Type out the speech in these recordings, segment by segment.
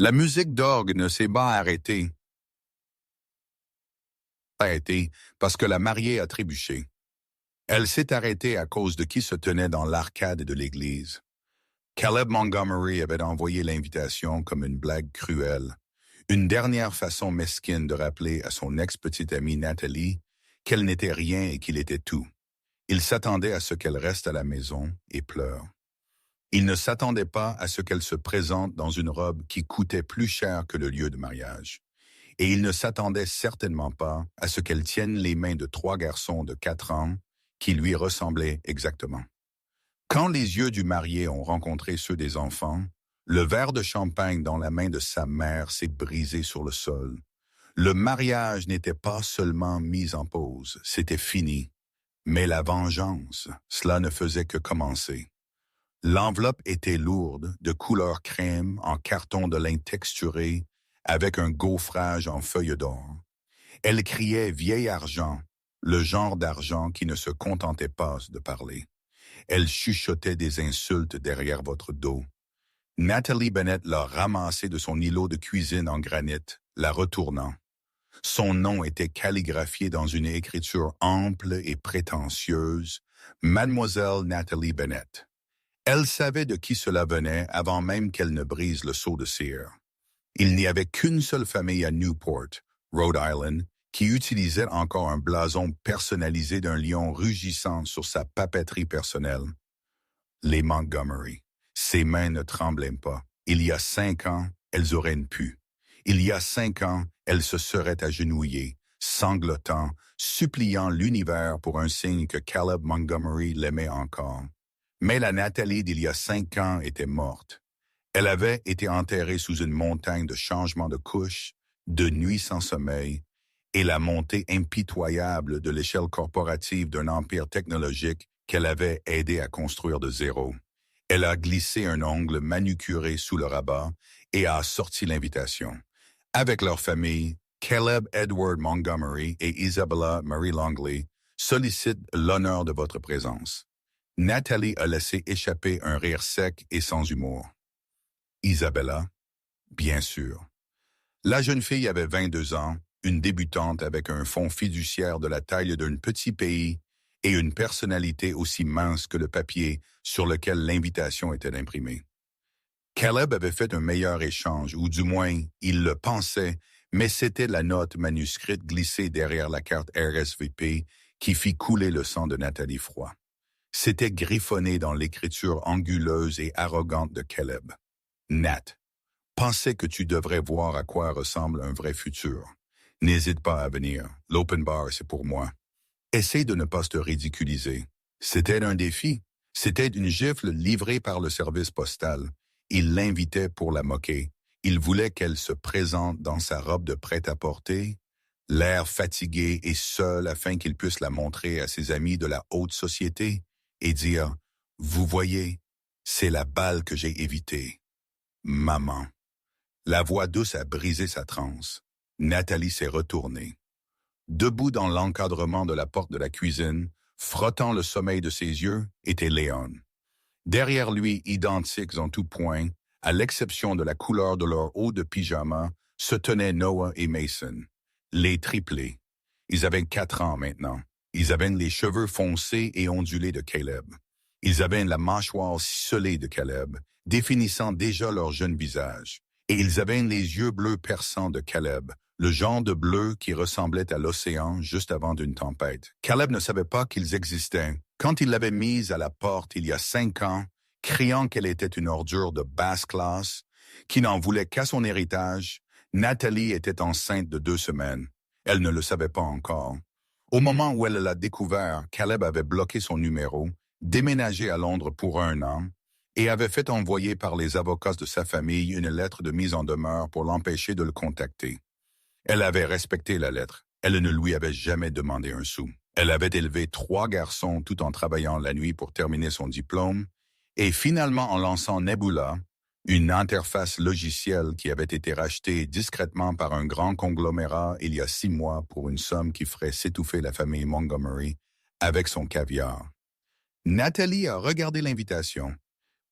La musique d'orgue ne s'est pas arrêtée parce que la mariée a trébuché. Elle s'est arrêtée à cause de qui se tenait dans l'arcade de l'église. Caleb Montgomery avait envoyé l'invitation comme une blague cruelle, une dernière façon mesquine de rappeler à son ex-petite amie Nathalie qu'elle n'était rien et qu'il était tout. Il s'attendait à ce qu'elle reste à la maison et pleure. Il ne s'attendait pas à ce qu'elle se présente dans une robe qui coûtait plus cher que le lieu de mariage. Et il ne s'attendait certainement pas à ce qu'elle tienne les mains de 3 garçons de 4 ans qui lui ressemblaient exactement. Quand les yeux du marié ont rencontré ceux des enfants, le verre de champagne dans la main de sa mère s'est brisé sur le sol. Le mariage n'était pas seulement mis en pause, c'était fini. Mais la vengeance, cela ne faisait que commencer. L'enveloppe était lourde, de couleur crème, en carton de lin texturé, avec un gaufrage en feuilles d'or. Elle criait vieil argent, le genre d'argent qui ne se contentait pas de parler. Elle chuchotait des insultes derrière votre dos. Nathalie Bennett l'a ramassée de son îlot de cuisine en granit, la retournant. Son nom était calligraphié dans une écriture ample et prétentieuse, Mademoiselle Nathalie Bennett. Elle savait de qui cela venait avant même qu'elle ne brise le seau de cire. Il n'y avait qu'une seule famille à Newport, Rhode Island, qui utilisait encore un blason personnalisé d'un lion rugissant sur sa papeterie personnelle. Les Montgomery. Ses mains ne tremblaient pas. Il y a 5 ans, elles auraient pu. Il y a 5 ans, elles se seraient agenouillées, sanglotant, suppliant l'univers pour un signe que Caleb Montgomery l'aimait encore. Mais la Nathalie d'il y a 5 ans était morte. Elle avait été enterrée sous une montagne de changements de couches, de nuits sans sommeil, et la montée impitoyable de l'échelle corporative d'un empire technologique qu'elle avait aidé à construire de zéro. Elle a glissé un ongle manucuré sous le rabat et a sorti l'invitation. Avec leur famille, Caleb Edward Montgomery et Isabella Marie Longley sollicitent l'honneur de votre présence. Nathalie a laissé échapper un rire sec et sans humour. Isabella, bien sûr. La jeune fille avait 22 ans, une débutante avec un fonds fiduciaire de la taille d'un petit pays et une personnalité aussi mince que le papier sur lequel l'invitation était imprimée. Caleb avait fait un meilleur échange, ou du moins, il le pensait, mais c'était la note manuscrite glissée derrière la carte RSVP qui fit couler le sang de Nathalie Froid. C'était griffonné dans l'écriture anguleuse et arrogante de Caleb. Nat, pensais que tu devrais voir à quoi ressemble un vrai futur. N'hésite pas à venir. L'open bar, c'est pour moi. Essaye de ne pas te ridiculiser. C'était un défi. C'était une gifle livrée par le service postal. Il l'invitait pour la moquer. Il voulait qu'elle se présente dans sa robe de prêt-à-porter, l'air fatigué et seul afin qu'il puisse la montrer à ses amis de la haute société et dire « Vous voyez, c'est la balle que j'ai évitée. Maman. » La voix douce a brisé sa transe. Nathalie s'est retournée. Debout dans l'encadrement de la porte de la cuisine, frottant le sommeil de ses yeux, était Léon. Derrière lui, identiques en tout point, à l'exception de la couleur de leur haut de pyjama, se tenaient Noah et Mason, les triplés. Ils avaient 4 ans maintenant. Ils avaient les cheveux foncés et ondulés de Caleb. Ils avaient la mâchoire ciselée de Caleb, définissant déjà leur jeune visage. Et ils avaient les yeux bleus perçants de Caleb, le genre de bleu qui ressemblait à l'océan juste avant une tempête. Caleb ne savait pas qu'ils existaient. Quand il l'avait mise à la porte il y a 5 ans, criant qu'elle était une ordure de basse classe, qui n'en voulait qu'à son héritage, Nathalie était enceinte de 2 semaines. Elle ne le savait pas encore. Au moment où elle l'a découvert, Caleb avait bloqué son numéro, déménagé à Londres pour 1 an, et avait fait envoyer par les avocats de sa famille une lettre de mise en demeure pour l'empêcher de le contacter. Elle avait respecté la lettre. Elle ne lui avait jamais demandé un sou. Elle avait élevé 3 garçons tout en travaillant la nuit pour terminer son diplôme, et finalement en lançant Nebula, une interface logicielle qui avait été rachetée discrètement par un grand conglomérat il y a 6 mois pour une somme qui ferait s'étouffer la famille Montgomery avec son caviar. Nathalie a regardé l'invitation,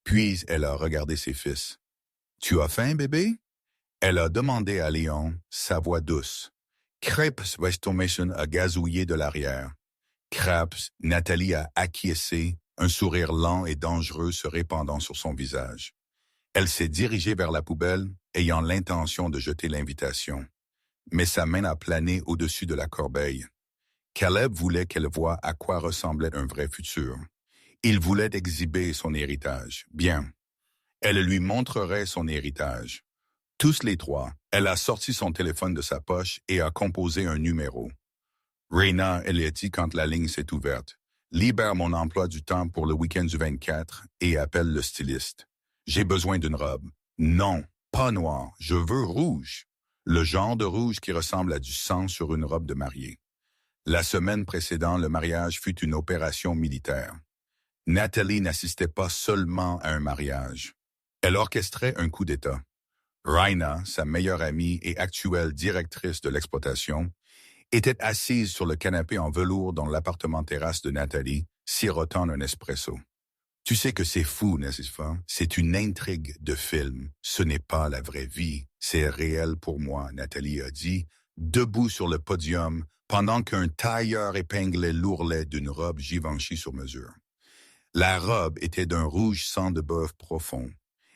puis elle a regardé ses fils. « Tu as faim, bébé? » Elle a demandé à Léon, sa voix douce. Crêpes, Weston a gazouillé de l'arrière. Crêpes, Nathalie a acquiescé, un sourire lent et dangereux se répandant sur son visage. Elle s'est dirigée vers la poubelle, ayant l'intention de jeter l'invitation. Mais sa main a plané au-dessus de la corbeille. Caleb voulait qu'elle voie à quoi ressemblait un vrai futur. Il voulait exhiber son héritage. Bien. Elle lui montrerait son héritage. Tous les trois, elle a sorti son téléphone de sa poche et a composé un numéro. Raina, elle a dit quand la ligne s'est ouverte. Libère mon emploi du temps pour le week-end du 24 et appelle le styliste. J'ai besoin d'une robe. Non, pas noire, je veux rouge. Le genre de rouge qui ressemble à du sang sur une robe de mariée. La semaine précédente, le mariage fut une opération militaire. Nathalie n'assistait pas seulement à un mariage. Elle orchestrait un coup d'État. Raina, sa meilleure amie et actuelle directrice de l'exploitation, était assise sur le canapé en velours dans l'appartement terrasse de Nathalie, sirotant un espresso. Tu sais que c'est fou, n'est-ce pas? C'est une intrigue de film. Ce n'est pas la vraie vie. C'est réel pour moi, Nathalie a dit, debout sur le podium, pendant qu'un tailleur épinglait l'ourlet d'une robe Givenchy sur mesure. La robe était d'un rouge sang de bœuf profond.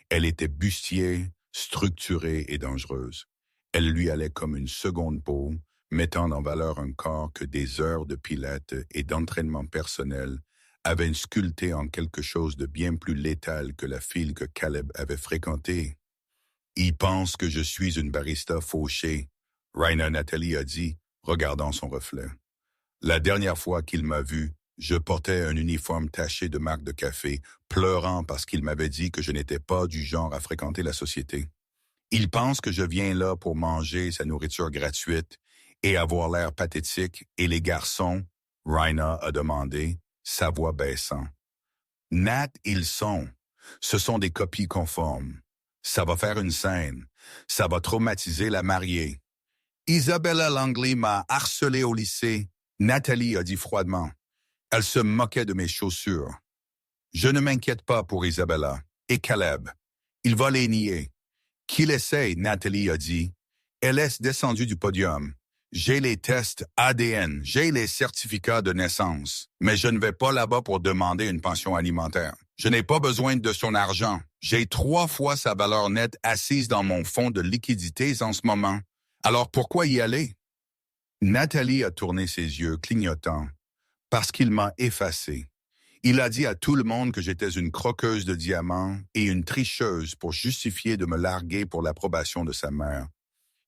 Elle était bustier, structurée et dangereuse. Elle lui allait comme une seconde peau, mettant en valeur un corps que des heures de pilates et d'entraînement personnel avaient sculpté en quelque chose de bien plus létal que la fille que Caleb avait fréquentée. « Il pense que je suis une barista fauchée », Raina Nathalie a dit, regardant son reflet. « La dernière fois qu'il m'a vu, je portais un uniforme taché de marque de café, pleurant parce qu'il m'avait dit que je n'étais pas du genre à fréquenter la société. Il pense que je viens là pour manger sa nourriture gratuite et avoir l'air pathétique, et les garçons, Raina a demandé, sa voix baissant. Nat, ils sont. Ce sont des copies conformes. Ça va faire une scène. Ça va traumatiser la mariée. Isabella Langley m'a harcelé au lycée. Nathalie a dit froidement. Elle se moquait de mes chaussures. Je ne m'inquiète pas pour Isabella. Et Caleb. Il va les nier. Qu'il essaye, Nathalie a dit. Elle est descendue du podium. J'ai les tests ADN, j'ai les certificats de naissance, mais je ne vais pas là-bas pour demander une pension alimentaire. Je n'ai pas besoin de son argent. J'ai 3 fois sa valeur nette assise dans mon fonds de liquidités en ce moment. Alors pourquoi y aller? Nathalie a tourné ses yeux clignotants. Parce qu'il m'a effacé. Il a dit à tout le monde que j'étais une croqueuse de diamants et une tricheuse pour justifier de me larguer pour l'approbation de sa mère.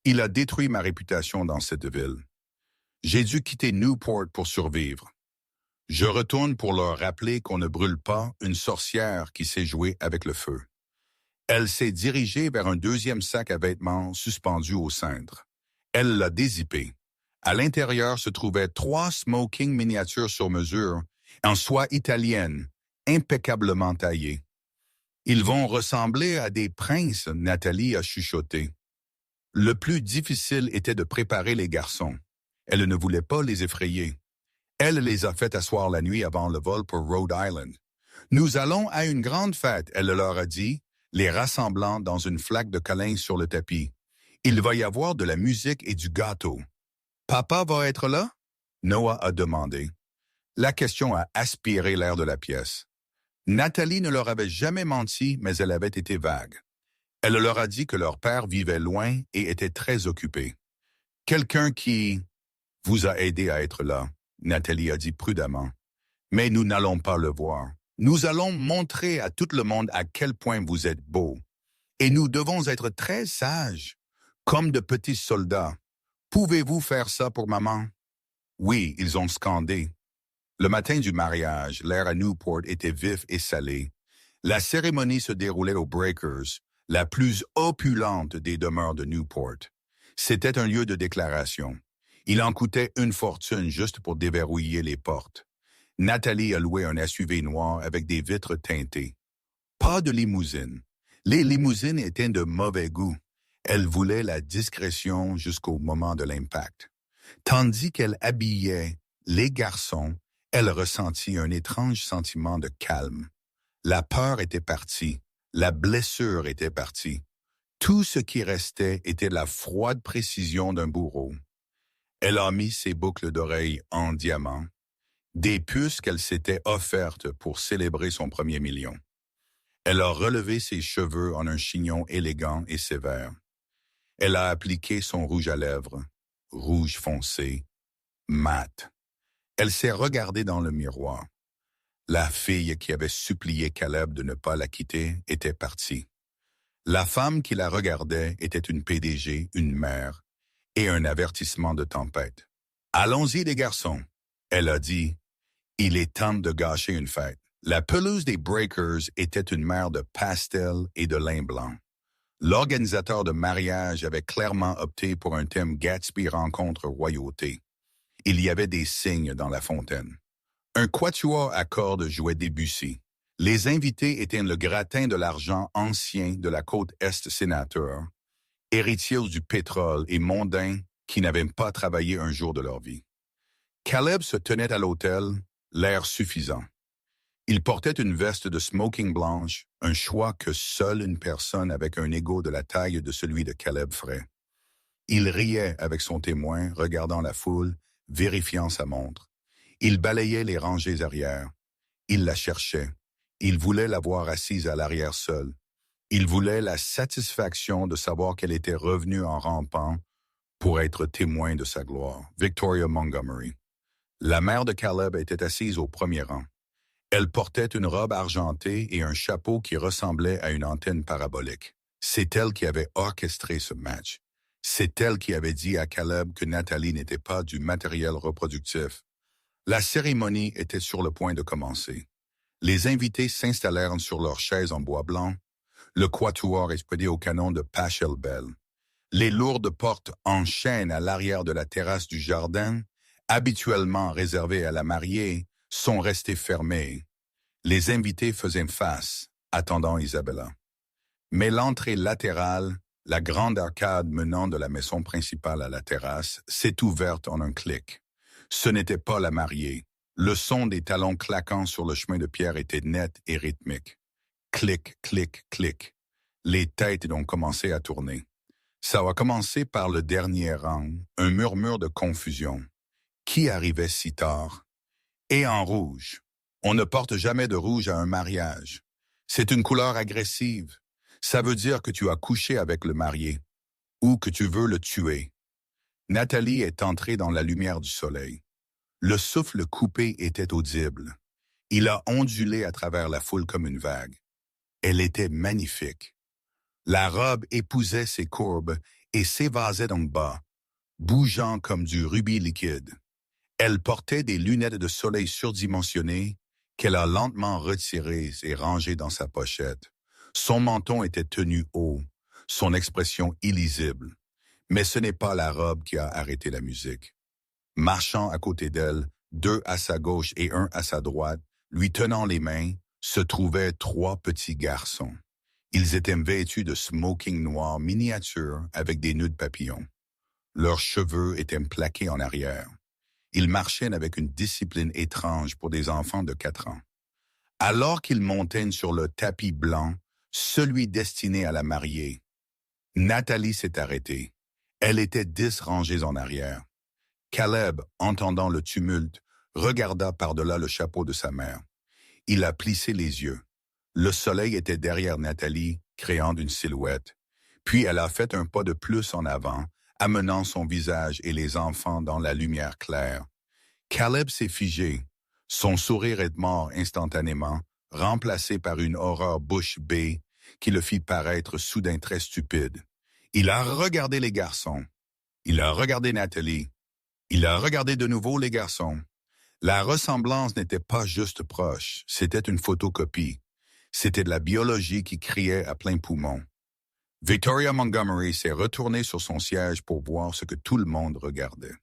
Il a détruit ma réputation dans cette ville. J'ai dû quitter Newport pour survivre. Je retourne pour leur rappeler qu'on ne brûle pas une sorcière qui sait jouer avec le feu. Elle s'est dirigée vers un deuxième sac à vêtements suspendu au cintre. Elle l'a dézippé. À l'intérieur se trouvaient 3 smoking miniatures sur mesure, en soie italienne, impeccablement taillées. Ils vont ressembler à des princes, Nathalie a chuchoté. Le plus difficile était de préparer les garçons. Elle ne voulait pas les effrayer. Elle les a fait asseoir la nuit avant le vol pour Rhode Island. Nous allons à une grande fête, elle leur a dit, les rassemblant dans une flaque de câlins sur le tapis. Il va y avoir de la musique et du gâteau. Papa va être là? Noah a demandé. La question a aspiré l'air de la pièce. Nathalie ne leur avait jamais menti, mais elle avait été vague. Elle leur a dit que leur père vivait loin et était très occupé. Quelqu'un qui vous a aidé à être là, Nathalie a dit prudemment. Mais nous n'allons pas le voir. Nous allons montrer à tout le monde à quel point vous êtes beau. Et nous devons être très sages, comme de petits soldats. Pouvez-vous faire ça pour maman? Oui, ils ont scandé. Le matin du mariage, l'air à Newport était vif et salé. La cérémonie se déroulait aux Breakers, la plus opulente des demeures de Newport. C'était un lieu de déclaration. Il en coûtait une fortune juste pour déverrouiller les portes. Nathalie a loué un SUV noir avec des vitres teintées. Pas de limousine. Les limousines étaient de mauvais goût. Elle voulait la discrétion jusqu'au moment de l'impact. Tandis qu'elle habillait les garçons, elle ressentit un étrange sentiment de calme. La peur était partie. La blessure était partie. Tout ce qui restait était la froide précision d'un bourreau. Elle a mis ses boucles d'oreilles en diamant, des puces qu'elle s'était offertes pour célébrer son premier million. Elle a relevé ses cheveux en un chignon élégant et sévère. Elle a appliqué son rouge à lèvres, rouge foncé, mat. Elle s'est regardée dans le miroir. La fille qui avait supplié Caleb de ne pas la quitter était partie. La femme qui la regardait était une PDG, une mère, et un avertissement de tempête. « Allons-y les garçons », elle a dit. « Il est temps de gâcher une fête. » La pelouse des Breakers était une mer de pastel et de lin blanc. L'organisateur de mariage avait clairement opté pour un thème Gatsby rencontre royauté. Il y avait des cygnes dans la fontaine. Un quatuor à cordes jouait Debussy. Les invités étaient le gratin de l'argent ancien de la côte Est sénateur, héritiers du pétrole et mondains qui n'avaient pas travaillé un jour de leur vie. Caleb se tenait à l'autel, l'air suffisant. Il portait une veste de smoking blanche, un choix que seule une personne avec un ego de la taille de celui de Caleb ferait. Il riait avec son témoin, regardant la foule, vérifiant sa montre. Il balayait les rangées arrière. Il la cherchait. Il voulait la voir assise à l'arrière seule. Il voulait la satisfaction de savoir qu'elle était revenue en rampant pour être témoin de sa gloire. Victoria Montgomery. La mère de Caleb était assise au premier rang. Elle portait une robe argentée et un chapeau qui ressemblait à une antenne parabolique. C'est elle qui avait orchestré ce match. C'est elle qui avait dit à Caleb que Nathalie n'était pas du matériel reproductif. La cérémonie était sur le point de commencer. Les invités s'installèrent sur leurs chaises en bois blanc. Le quatuor expédié au canon de Pachelbel. Les lourdes portes en chêne à l'arrière de la terrasse du jardin, habituellement réservées à la mariée, sont restées fermées. Les invités faisaient face, attendant Isabella. Mais l'entrée latérale, la grande arcade menant de la maison principale à la terrasse, s'est ouverte en un clic. Ce n'était pas la mariée. Le son des talons claquant sur le chemin de pierre était net et rythmique. Clic, clic, clic. Les têtes ont commencé à tourner. Ça a commencé par le dernier rang, un murmure de confusion. Qui arrivait si tard? Et en rouge. On ne porte jamais de rouge à un mariage. C'est une couleur agressive. Ça veut dire que tu as couché avec le marié ou que tu veux le tuer. Nathalie est entrée dans la lumière du soleil. Le souffle coupé était audible. Il a ondulé à travers la foule comme une vague. Elle était magnifique. La robe épousait ses courbes et s'évasait donc bas, bougeant comme du rubis liquide. Elle portait des lunettes de soleil surdimensionnées qu'elle a lentement retirées et rangées dans sa pochette. Son menton était tenu haut, son expression illisible. Mais ce n'est pas la robe qui a arrêté la musique. Marchant à côté d'elle, deux à sa gauche et un à sa droite, lui tenant les mains, se trouvaient trois petits garçons. Ils étaient vêtus de smoking noir miniature avec des nœuds de papillons. Leurs cheveux étaient plaqués en arrière. Ils marchaient avec une discipline étrange pour des enfants de 4 ans. Alors qu'ils montaient sur le tapis blanc, celui destiné à la mariée, Nathalie s'est arrêtée. Elle était 10 rangées en arrière. Caleb, entendant le tumulte, regarda par-delà le chapeau de sa mère. Il a plissé les yeux. Le soleil était derrière Nathalie, créant une silhouette. Puis elle a fait un pas de plus en avant, amenant son visage et les enfants dans la lumière claire. Caleb s'est figé. Son sourire est mort instantanément, remplacé par une horreur bouche bée qui le fit paraître soudain très stupide. Il a regardé les garçons. Il a regardé Nathalie. Il a regardé de nouveau les garçons. La ressemblance n'était pas juste proche, c'était une photocopie. C'était de la biologie qui criait à plein poumon. Victoria Montgomery s'est retournée sur son siège pour voir ce que tout le monde regardait.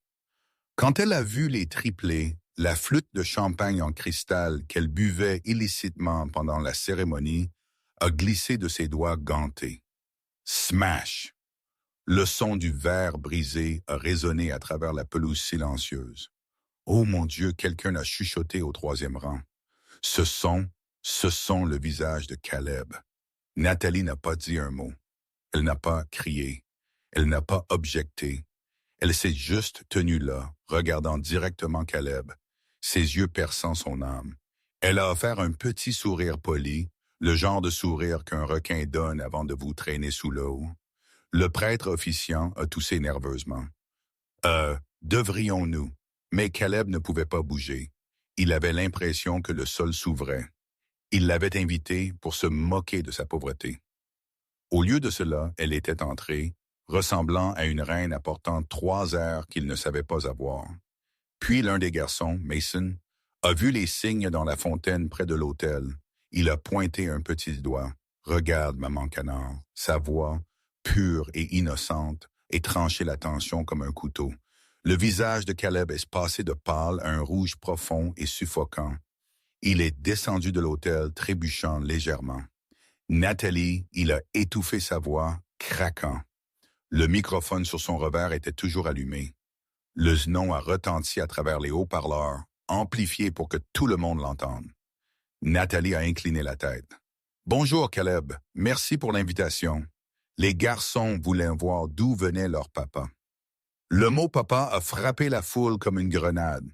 Quand elle a vu les triplés, la flûte de champagne en cristal qu'elle buvait illicitement pendant la cérémonie a glissé de ses doigts gantés. Smash! Le son du verre brisé a résonné à travers la pelouse silencieuse. Oh mon Dieu, quelqu'un a chuchoté au 3e rang. Ce son le visage de Caleb. Nathalie n'a pas dit un mot. Elle n'a pas crié. Elle n'a pas objecté. Elle s'est juste tenue là, regardant directement Caleb, ses yeux perçant son âme. Elle a offert un petit sourire poli, le genre de sourire qu'un requin donne avant de vous traîner sous l'eau. Le prêtre officiant a toussé nerveusement. Devrions-nous? Mais Caleb ne pouvait pas bouger. Il avait l'impression que le sol s'ouvrait. Il l'avait invitée pour se moquer de sa pauvreté. Au lieu de cela, elle était entrée, ressemblant à une reine apportant 3 airs qu'il ne savait pas avoir. Puis l'un des garçons, Mason, a vu les signes dans la fontaine près de l'autel. Il a pointé un petit doigt. « Regarde, maman canard », sa voix, pure et innocente, et tranché la tension comme un couteau. Le visage de Caleb est passé de pâle à un rouge profond et suffocant. Il est descendu de l'autel, trébuchant légèrement. Nathalie, il a étouffé sa voix, craquant. Le microphone sur son revers était toujours allumé. Le nom a retenti à travers les haut-parleurs, amplifié pour que tout le monde l'entende. Nathalie a incliné la tête. « Bonjour, Caleb. Merci pour l'invitation. Les garçons voulaient voir d'où venait leur papa. » Le mot « papa » a frappé la foule comme une grenade.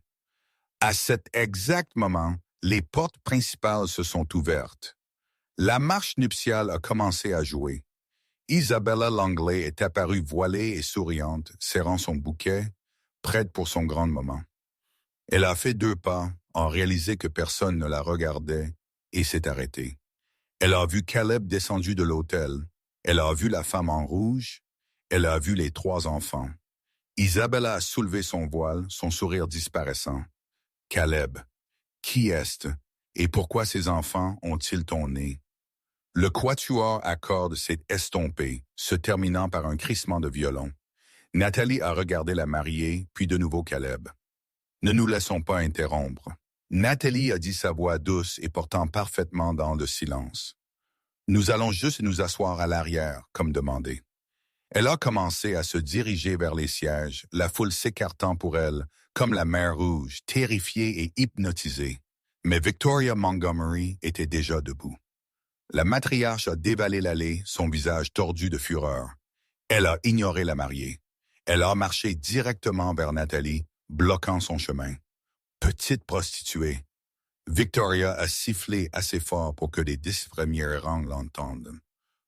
À cet exact moment, les portes principales se sont ouvertes. La marche nuptiale a commencé à jouer. Isabella Langley est apparue voilée et souriante, serrant son bouquet, prête pour son grand moment. Elle a fait 2 pas, a réalisé que personne ne la regardait et s'est arrêtée. Elle a vu Caleb descendu de l'autel. Elle a vu la femme en rouge. Elle a vu les 3 enfants. Isabella a soulevé son voile, son sourire disparaissant. « Caleb, qui est-ce et pourquoi ces enfants ont-ils ton nez? » Le quatuor à cordes s'est estompé, se terminant par un crissement de violon. Nathalie a regardé la mariée, puis de nouveau Caleb. « Ne nous laissons pas interrompre. » Nathalie a dit sa voix douce et portant parfaitement dans le silence. « Nous allons juste nous asseoir à l'arrière, comme demandé. » Elle a commencé à se diriger vers les sièges, la foule s'écartant pour elle, comme la mer Rouge, terrifiée et hypnotisée. Mais Victoria Montgomery était déjà debout. La matriarche a dévalé l'allée, son visage tordu de fureur. Elle a ignoré la mariée. Elle a marché directement vers Nathalie, bloquant son chemin. Petite prostituée. Victoria a sifflé assez fort pour que les 10 premiers rangs l'entendent.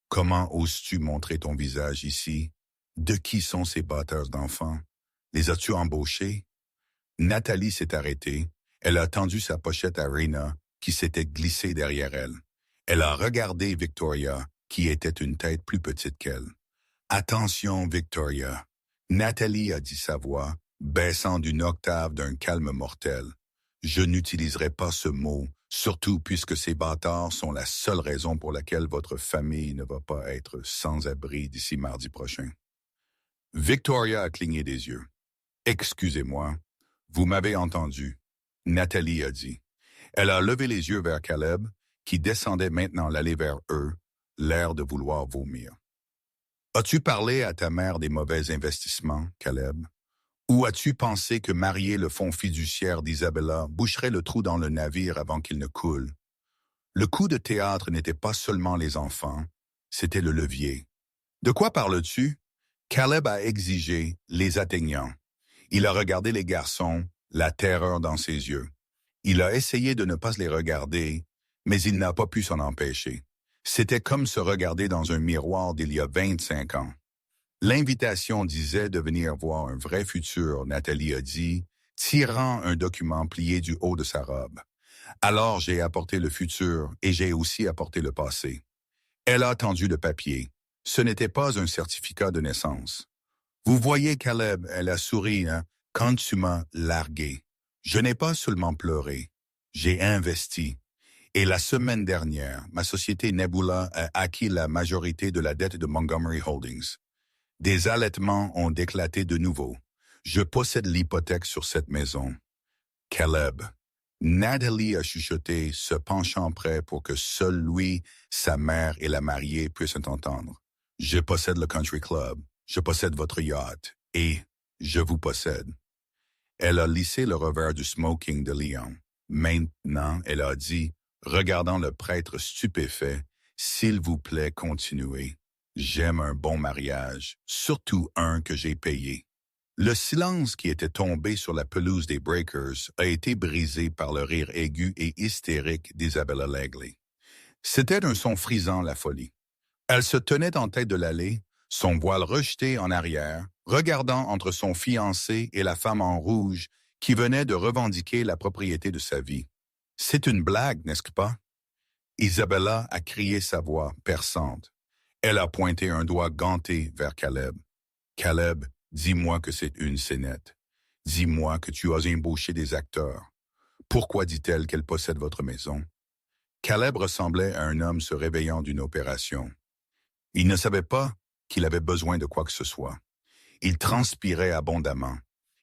Comment oses-tu montrer ton visage ici? De qui sont ces batteurs d'enfants? Les as-tu embauchés? Nathalie s'est arrêtée. Elle a tendu sa pochette à Rena, qui s'était glissée derrière elle. Elle a regardé Victoria, qui était une tête plus petite qu'elle. « Attention, Victoria. » Nathalie a dit sa voix, baissant d'une octave d'un calme mortel. « Je n'utiliserai pas ce mot, surtout puisque ces bâtards sont la seule raison pour laquelle votre famille ne va pas être sans abri d'ici mardi prochain. » Victoria a cligné des yeux. « Excusez-moi, vous m'avez entendu. » Nathalie a dit. Elle a levé les yeux vers Caleb, qui descendait maintenant l'allée vers eux, l'air de vouloir vomir. « As-tu parlé à ta mère des mauvais investissements, Caleb? Ou as-tu pensé que marier le fonds fiduciaire d'Isabella boucherait le trou dans le navire avant qu'il ne coule? Le coup de théâtre n'était pas seulement les enfants, c'était le levier. De quoi parles-tu? » Caleb a exigé, les atteignant. Il a regardé les garçons, la terreur dans ses yeux. Il a essayé de ne pas les regarder, mais il n'a pas pu s'en empêcher. C'était comme se regarder dans un miroir d'il y a 25 ans. L'invitation disait de venir voir un vrai futur, Nathalie a dit, tirant un document plié du haut de sa robe. Alors j'ai apporté le futur et j'ai aussi apporté le passé. Elle a tendu le papier. Ce n'était pas un certificat de naissance. Vous voyez, Caleb, elle a souri, hein, quand tu m'as largué. Je n'ai pas seulement pleuré, j'ai investi. Et la semaine dernière, ma société Nebula a acquis la majorité de la dette de Montgomery Holdings. Des allaitements ont éclaté de nouveau. Je possède l'hypothèque sur cette maison. Caleb. Nathalie a chuchoté, se penchant près pour que seul lui, sa mère et la mariée puissent entendre. Je possède le country club, je possède votre yacht, et je vous possède. Elle a lissé le revers du smoking de Léon. Maintenant, elle a dit, regardant le prêtre stupéfait, « S'il vous plaît, continuez. J'aime un bon mariage, surtout un que j'ai payé. Le silence qui était tombé sur la pelouse des Breakers a été brisé par le rire aigu et hystérique d'Isabella Langley. C'était un son frisant, la folie. Elle se tenait en tête de l'allée, son voile rejeté en arrière, regardant entre son fiancé et la femme en rouge qui venait de revendiquer la propriété de sa vie. « C'est une blague, n'est-ce pas? » Isabella a crié sa voix perçante. Elle a pointé un doigt ganté vers Caleb. « Caleb, dis-moi que c'est une scénette. Dis-moi que tu as embauché des acteurs. Pourquoi dit-elle qu'elle possède votre maison? » Caleb ressemblait à un homme se réveillant d'une opération. Il ne savait pas qu'il avait besoin de quoi que ce soit. Il transpirait abondamment.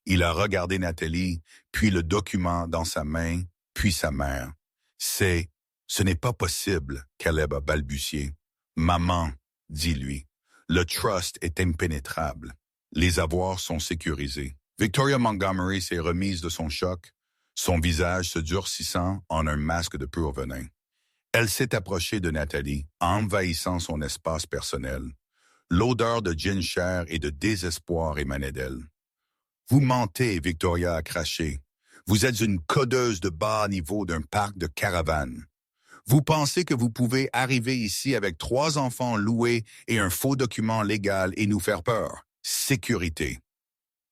Il a regardé Nathalie, puis le document dans sa main, puis sa mère. « Ce n'est pas possible, » Caleb a balbutié. « Maman, dis-lui, le trust est impénétrable. Les avoirs sont sécurisés. » Victoria Montgomery s'est remise de son choc, son visage se durcissant en un masque de pur venin. Elle s'est approchée de Nathalie, envahissant son espace personnel. L'odeur de gin cher et de désespoir émanait d'elle. « Vous mentez, » Victoria a craché. « Vous êtes une codeuse de bas niveau d'un parc de caravanes. Vous pensez que vous pouvez arriver ici avec 3 enfants loués et un faux document légal et nous faire peur. Sécurité. »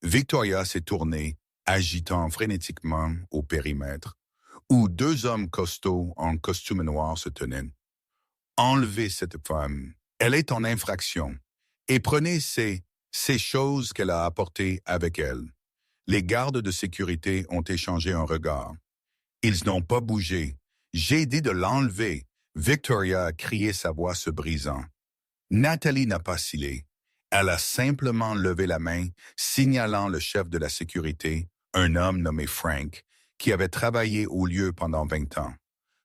Victoria s'est tournée, agitant frénétiquement au périmètre, où 2 hommes costauds en costume noir se tenaient. « Enlevez cette femme. Elle est en infraction. Et prenez ces choses qu'elle a apportées avec elle. » Les gardes de sécurité ont échangé un regard. Ils n'ont pas bougé. « J'ai dit de l'enlever. » Victoria a crié, sa voix se brisant. Nathalie n'a pas scellé. Elle a simplement levé la main, signalant le chef de la sécurité, un homme nommé Frank, qui avait travaillé au lieu pendant 20 ans.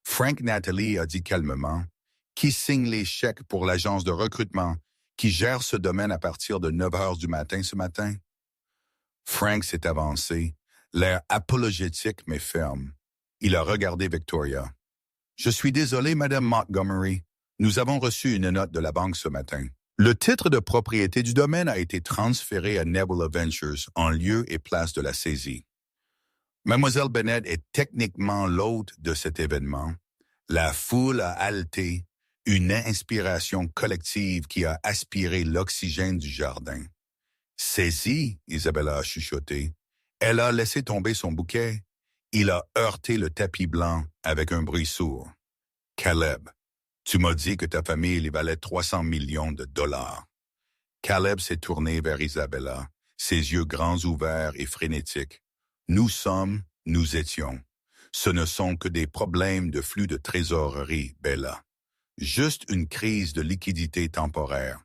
Frank Nathalie a dit calmement, « Qui signe les chèques pour l'agence de recrutement qui gère ce domaine à partir de 9 heures du matin ce matin? » Frank s'est avancé, l'air apologétique mais ferme. Il a regardé Victoria. « Je suis désolé, Madame Montgomery. Nous avons reçu une note de la banque ce matin. Le titre de propriété du domaine a été transféré à Nebula Ventures en lieu et place de la saisie. Mademoiselle Bennett est techniquement l'hôte de cet événement. La foule a haleté, une inspiration collective qui a aspiré l'oxygène du jardin. « Saisie » Isabella a chuchoté. Elle a laissé tomber son bouquet. Il a heurté le tapis blanc avec un bruit sourd. « Caleb, tu m'as dit que ta famille valait 300 millions de dollars. » Caleb s'est tourné vers Isabella, ses yeux grands ouverts et frénétiques. « Nous étions. Ce ne sont que des problèmes de flux de trésorerie, Bella. Juste une crise de liquidité temporaire.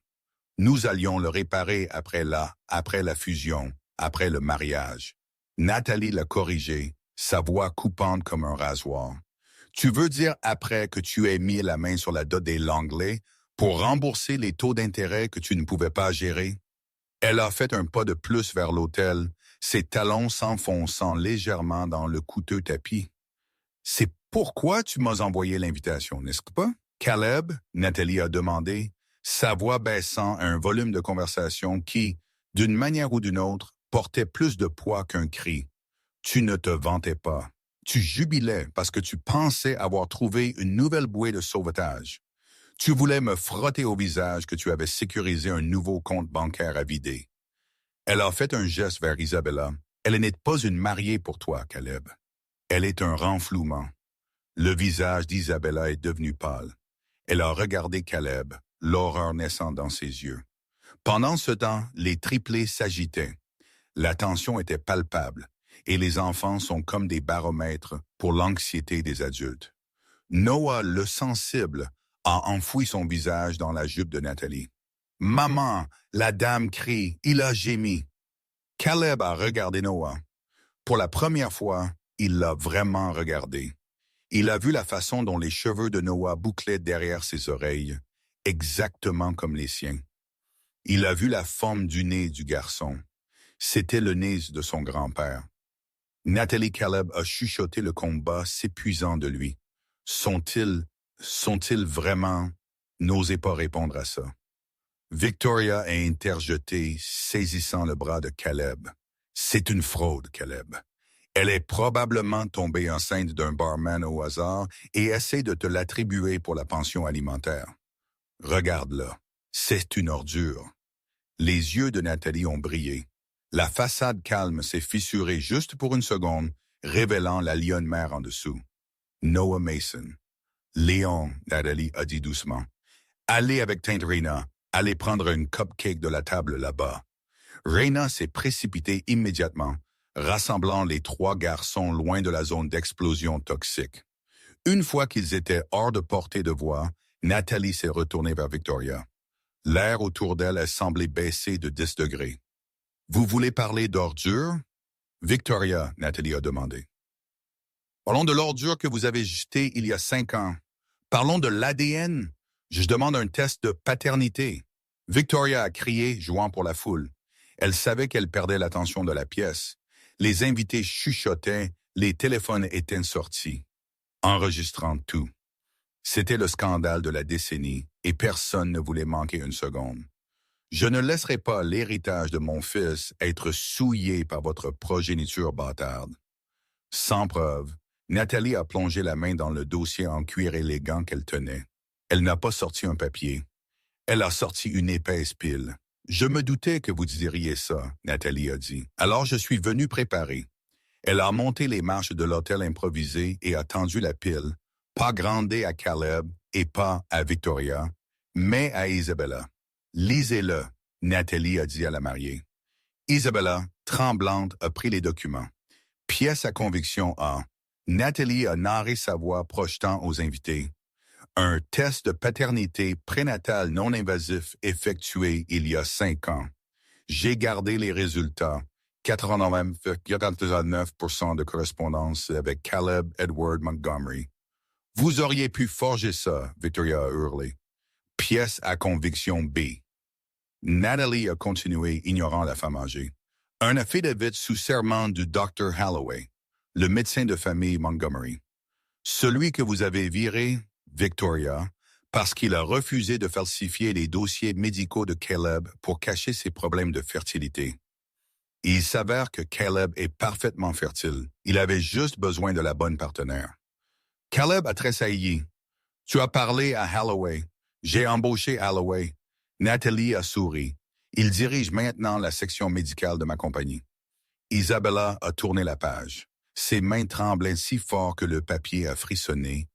Nous allions le réparer après la fusion, après le mariage. » Nathalie l'a corrigé, sa voix coupante comme un rasoir. « Tu veux dire après que tu aies mis la main sur la dot des Langley pour rembourser les taux d'intérêt que tu ne pouvais pas gérer? » Elle a fait un pas de plus vers l'autel, ses talons s'enfonçant légèrement dans le coûteux tapis. « C'est pourquoi tu m'as envoyé l'invitation, n'est-ce pas? » Caleb, Nathalie a demandé, sa voix baissant à un volume de conversation qui, d'une manière ou d'une autre, portait plus de poids qu'un cri. « Tu ne te vantais pas. Tu jubilais parce que tu pensais avoir trouvé une nouvelle bouée de sauvetage. Tu voulais me frotter au visage que tu avais sécurisé un nouveau compte bancaire à vider. » Elle a fait un geste vers Isabella. « Elle n'est pas une mariée pour toi, Caleb. Elle est un renflouement. » Le visage d'Isabella est devenu pâle. Elle a regardé Caleb, l'horreur naissant dans ses yeux. Pendant ce temps, les triplés s'agitaient. La tension était palpable, et les enfants sont comme des baromètres pour l'anxiété des adultes. Noah, le sensible, a enfoui son visage dans la jupe de Nathalie. « Maman !» La dame crie, il a gémi. Caleb a regardé Noah. Pour la première fois, il l'a vraiment regardé. Il a vu la façon dont les cheveux de Noah bouclaient derrière ses oreilles, exactement comme les siens. Il a vu la forme du nez du garçon. C'était le nez de son grand-père. Nathalie Caleb a chuchoté le combat s'épuisant de lui. Sont-ils vraiment... N'osez pas répondre à ça. Victoria a interjeté, saisissant le bras de Caleb. C'est une fraude, Caleb. Elle est probablement tombée enceinte d'un barman au hasard et essaie de te l'attribuer pour la pension alimentaire. Regarde-la. C'est une ordure. Les yeux de Nathalie ont brillé. La façade calme s'est fissurée juste pour une seconde, révélant la lionne mère en dessous. Noah Mason. Léon, Nathalie a dit doucement. Allez avec Tante Rena. Allez prendre une cupcake de la table là-bas. Rena s'est précipitée immédiatement, rassemblant les trois garçons loin de la zone d'explosion toxique. Une fois qu'ils étaient hors de portée de voix, Nathalie s'est retournée vers Victoria. L'air autour d'elle a semblé baisser de 10 degrés. « Vous voulez parler d'ordure » Victoria, Nathalie a demandé. « Parlons de l'ordure que vous avez jetée il y a 5 ans. Parlons de l'ADN. Je demande un test de paternité. » Victoria a crié, jouant pour la foule. Elle savait qu'elle perdait l'attention de la pièce. Les invités chuchotaient, les téléphones étaient sortis, enregistrant tout. C'était le scandale de la décennie et personne ne voulait manquer une seconde. Je ne laisserai pas l'héritage de mon fils être souillé par votre progéniture bâtarde. Sans preuve, Nathalie a plongé la main dans le dossier en cuir élégant qu'elle tenait. Elle n'a pas sorti un papier. Elle a sorti une épaisse pile. « Je me doutais que vous diriez ça, » Nathalie a dit. « Alors je suis venue préparer. » Elle a monté les marches de l'hôtel improvisé et a tendu la pile, pas grandée à Caleb et pas à Victoria, mais à Isabella. « Lisez-le, » Nathalie a dit à la mariée. Isabella, tremblante, a pris les documents. Pièce à conviction A. Nathalie a narré sa voix projetant aux invités. Un test de paternité prénatale non invasif effectué il y a 5 ans. J'ai gardé les résultats. 89% de correspondance avec Caleb Edward Montgomery. Vous auriez pu forger ça, Victoria a hurlé. Pièce à conviction B. Nathalie a continué, ignorant la femme âgée. Un affidavit sous serment du Dr. Holloway, le médecin de famille Montgomery. Celui que vous avez viré, Victoria, parce qu'il a refusé de falsifier les dossiers médicaux de Caleb pour cacher ses problèmes de fertilité. Il s'avère que Caleb est parfaitement fertile. Il avait juste besoin de la bonne partenaire. Caleb a tressailli. Tu as parlé à Holloway. J'ai embauché Holloway. Nathalie a souri. Il dirige maintenant la section médicale de ma compagnie. Isabella a tourné la page. Ses mains tremblaient si fort que le papier a frissonné.